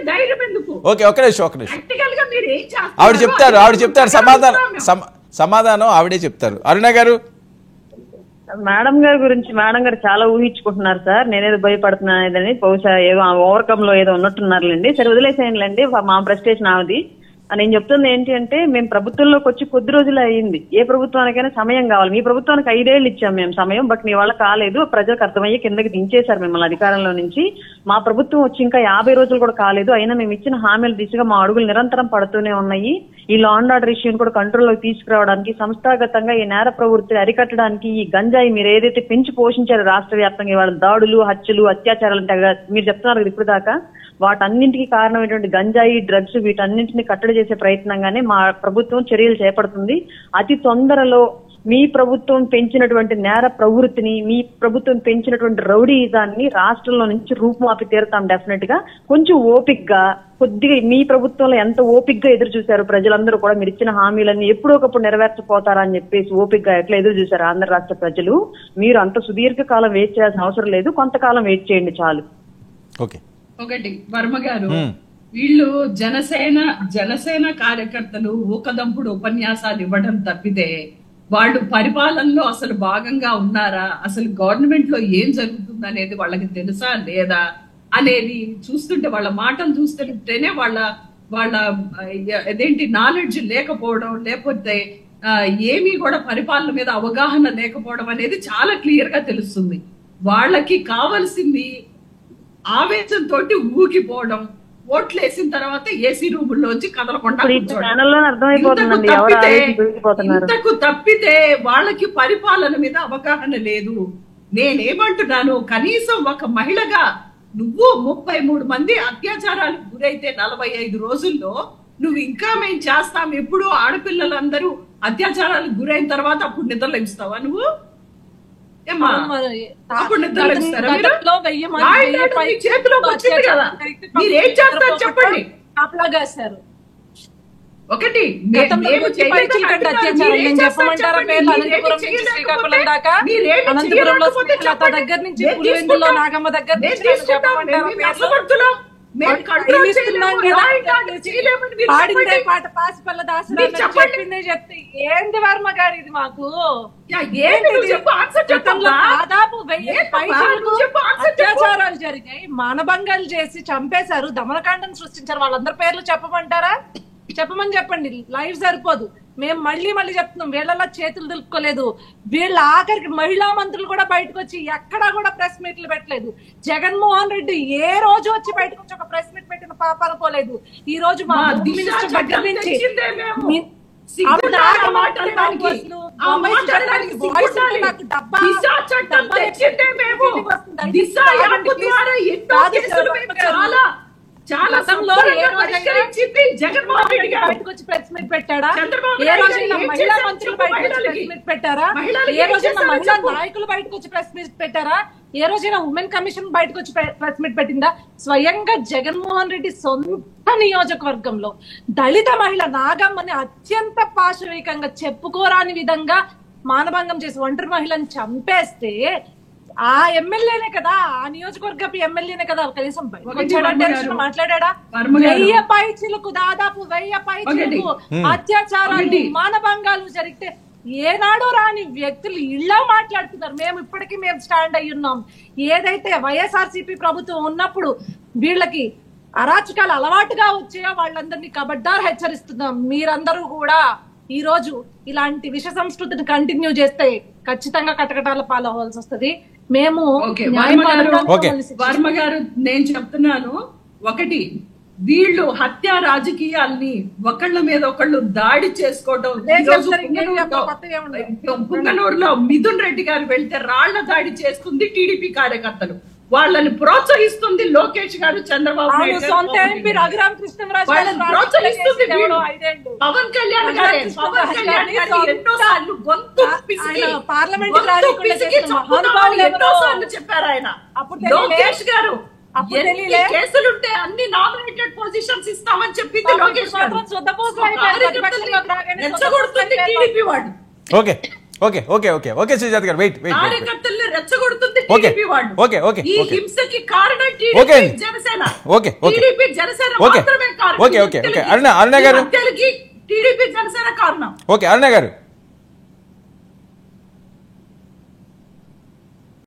ధైర్యం ఎందుకు? ఓకే ఒక నిమిషం ప్రాక్టికల్ గా మీరు ఏం చేస్తారు ఆవిడ చెప్తారు సమాధానం ఆవిడే చెప్తారు. అరుణ గారు మేడం గారి గురించి మేడం గారు చాలా ఊహించుకుంటున్నారు సార్. నేనేదో భయపడుతున్నానేదని బహుశా ఏదో ఓవర్కమ్ లో ఏదో ఉన్నట్టున్నారులేండి. సరే వదిలేసేయండి, మా ప్రెస్టేషన్ ఆవిది. నేను చెప్తుంది ఏంటి అంటే మేము ప్రభుత్వంలోకి వచ్చి కొద్ది రోజులు అయ్యింది. ఏ ప్రభుత్వానికైనా సమయం కావాలి. మీ ప్రభుత్వానికి 5 ఏళ్ళు ఇచ్చాం మేము సమయం, బట్ మీ వల్ల కాలేదు. ప్రజలకు అర్థమయ్యే కిందకి దించేశారు మిమ్మల్ని అధికారంలో నుంచి. మా ప్రభుత్వం వచ్చి ఇంకా 50 రోజులు కూడా కాలేదు. అయినా మేము ఇచ్చిన హామీల దిశగా మా అడుగులు నిరంతరం పడుతూనే ఉన్నాయి. ఈ లా అండ్ ఆర్డర్ ఇష్యూని కూడా కంట్రోల్లోకి తీసుకురావడానికి, సంస్థాగతంగా ఈ నేర ప్రవృత్తిని అరికట్టడానికి ఈ గంజాయి మీరు ఏదైతే పెంచి పోషించారు రాష్ట్ర వ్యాప్తంగా, ఇవాళ దాడులు, హత్యలు, అత్యాచారాలు మీరు చెప్తున్నారు కదా ఇప్పుడు దాకా, వాటన్నింటికి కారణమైనటువంటి గంజాయి, డ్రగ్స్ వీటన్నింటిని కట్టడి చేసే ప్రయత్నంగానే మా ప్రభుత్వం చర్యలు చేపడుతుంది. అతి తొందరలో మీ ప్రభుత్వం పెంచినటువంటి నేర ప్రవృత్తిని, మీ ప్రభుత్వం పెంచినటువంటి రౌడీయిజాన్ని రాష్ట్రంలో నుంచి రూపుమాపి తీరుతాం డెఫినెట్ గా. కొంచెం ఓపిక్గా, కొద్దిగా మీ ప్రభుత్వంలో ఎంత ఓపిక్గా ఎదురు చూశారు ప్రజలందరూ కూడా, మీరు ఇచ్చిన హామీలన్నీ ఎప్పుడొకప్పుడు నెరవేర్చపోతారా అని చెప్పేసి ఓపిక్గా ఎట్లా ఎదురు చూశారు ఆంధ్ర రాష్ట్ర ప్రజలు. మీరు అంత సుదీర్ఘ కాలం వెయిట్ చేయాల్సిన అవసరం లేదు, కొంతకాలం వెయిట్ చేయండి చాలు. ఒకటి వర్మ గారు, వీళ్ళు జనసేన కార్యకర్తలు ఊకదంపుడు ఉపన్యాసాలు ఇవ్వడం తప్పితే వాళ్ళు పరిపాలనలో అసలు భాగంగా ఉన్నారా, అసలు గవర్నమెంట్ లో ఏం జరుగుతుంది అనేది వాళ్ళకి తెలుసా లేదా అనేది చూస్తుంటే, వాళ్ళ మాటలు చూస్తుంటేనే వాళ్ళ అదేంటి నాలెడ్జ్ లేకపోవడం, లేకపోతే ఏమీ కూడా పరిపాలన మీద అవగాహన లేకపోవడం అనేది చాలా క్లియర్ గా తెలుస్తుంది. వాళ్ళకి కావాల్సింది ఆవేశంతో ఊగిపోవడం, ఓట్లు వేసిన తర్వాత ఏసీ రూముల్లోంచి కదలకుండా ఇంతకు తప్పితే వాళ్ళకి పరిపాలన మీద అవగాహన లేదు. నేనేమంటున్నాను, కనీసం ఒక మహిళగా నువ్వు 33 మంది అత్యాచారాలకు గురైతే 45 రోజుల్లో నువ్వు ఇంకా మేము చేస్తాం, ఎప్పుడు ఆడపిల్లలందరూ అత్యాచారాలకు గురైన తర్వాత అప్పుడు నిద్రలు ఇస్తావా నువ్వు? అప్పుడు నిద్రలు ఇస్తారా మీరు? చేతిలోకి వచ్చింది కదా, మీరేం చేస్తారు చెప్పండి. ఒకటి ఏంటి వర్మ గారు ఇది మాకు దాదాపు 1000 అత్యాచారాలు జరిగాయి, మానభంగాలు చేసి చంపేశారు, దమనకాండం సృష్టించారు. వాళ్ళందరి పేర్లు చెప్పమంటారా? చెప్పండి, లైవ్ సరిపోదు. మేము మళ్ళీ చెప్తున్నాం, వీళ్ళలా చేతులు దులుపుకోలేదు. వీళ్ళ ఆఖరికి మహిళా మంత్రులు కూడా బయటకు వచ్చి ఎక్కడా కూడా ప్రెస్ మీట్లు పెట్టలేదు. జగన్మోహన్ రెడ్డి ఏ రోజు వచ్చి బయటకు వచ్చి ఒక ప్రెస్ మీట్ పెట్టిన పాపాలు పోలేదు. ఈ రోజు మా మినిస్టర్ దగ్గర నుంచి జగన్మోహన్ రెడ్డి బయటకు వచ్చి ప్రెస్ మీట్ పెట్టాడా? ఏ రోజైనా మహిళా మంత్రులు బయటకు వచ్చి ప్రెస్ మీట్ పెట్టారా? ఏ రోజైనా మహిళా నాయకులు బయటకు వచ్చి ప్రెస్ మీట్ పెట్టారా? ఏ రోజైనా ఉమెన్ కమిషన్ బయటకు వచ్చి ప్రెస్ మీట్ పెట్టిందా? స్వయంగా జగన్మోహన్ రెడ్డి సొంత నియోజకవర్గంలో దళిత మహిళ నాగమ్మని అత్యంత పాశవికంగా చెప్పుకోరాని విధంగా మానభంగం చేసి ఒంటరి మహిళని చంపేస్తే ఆ ఎమ్మెల్యేనే కదా, ఆ నియోజకవర్గపు ఎమ్మెల్యేనే కదా కనీసం మాట్లాడా? 1000 పైచిలకు, దాదాపు 1000 పైచిలకు అత్యాచారాలు, మానభంగాలు జరిగితే ఏనాడో రాని వ్యక్తులు ఇలా మాట్లాడుతున్నారు. మేము ఇప్పటికీ స్టాండ్ అయి ఉన్నాం. ఏదైతే వైఎస్ఆర్సీపీ ప్రభుత్వం ఉన్నప్పుడు వీళ్ళకి అరాచకాలు అలవాటుగా వచ్చాయో వాళ్ళందరినీ కబడ్డారు హెచ్చరిస్తున్నాం. మీరందరూ కూడా ఈ రోజు ఇలాంటి విష సంస్కృతిని కంటిన్యూ చేస్తే ఖచ్చితంగా కటకటాల పాలవ్వాల్సి వస్తుంది. మేము వర్మ గారు, నేను చెప్తున్నాను, ఒకటి వీళ్ళు హత్య రాజకీయాల్ని ఒకళ్ళ మీద ఒకళ్ళు దాడి చేసుకోవడం. పుంగనూరులో మిథున్ రెడ్డి గారు వెళ్తే రాళ్ల దాడి చేస్తుంది టీడీపీ కార్యకర్తలు, వాళ్ళని ప్రోత్సహిస్తుంది లోకేష్ గారు, చంద్రబాబు నాయుడు ప్రోత్సహిస్తుంది. పవన్ కళ్యాణ్ గారు ఎన్నోసార్లు ఎన్నోసార్లు చెప్పారు ఆయన. లోకేష్ గారు కేసులుంటే అన్ని నామినేటెడ్ పొజిషన్స్ ఇస్తామని చెప్పింది లోకేష్ గారు. రెచ్చగొడుతుంది టీడీపీ వాడు. ఓకే సుజాత గారు, వెయిట్ కార్యకర్తల్ని రెచ్చగొడుతుంది టీడీపీ వాడు. ఈ హింసకి కారణం జనసేన. టీడీపీ జనసేన మాత్రమే కారణం. అరుణ గారు, టీడీపీ జనసేన కారణం. అరుణ గారు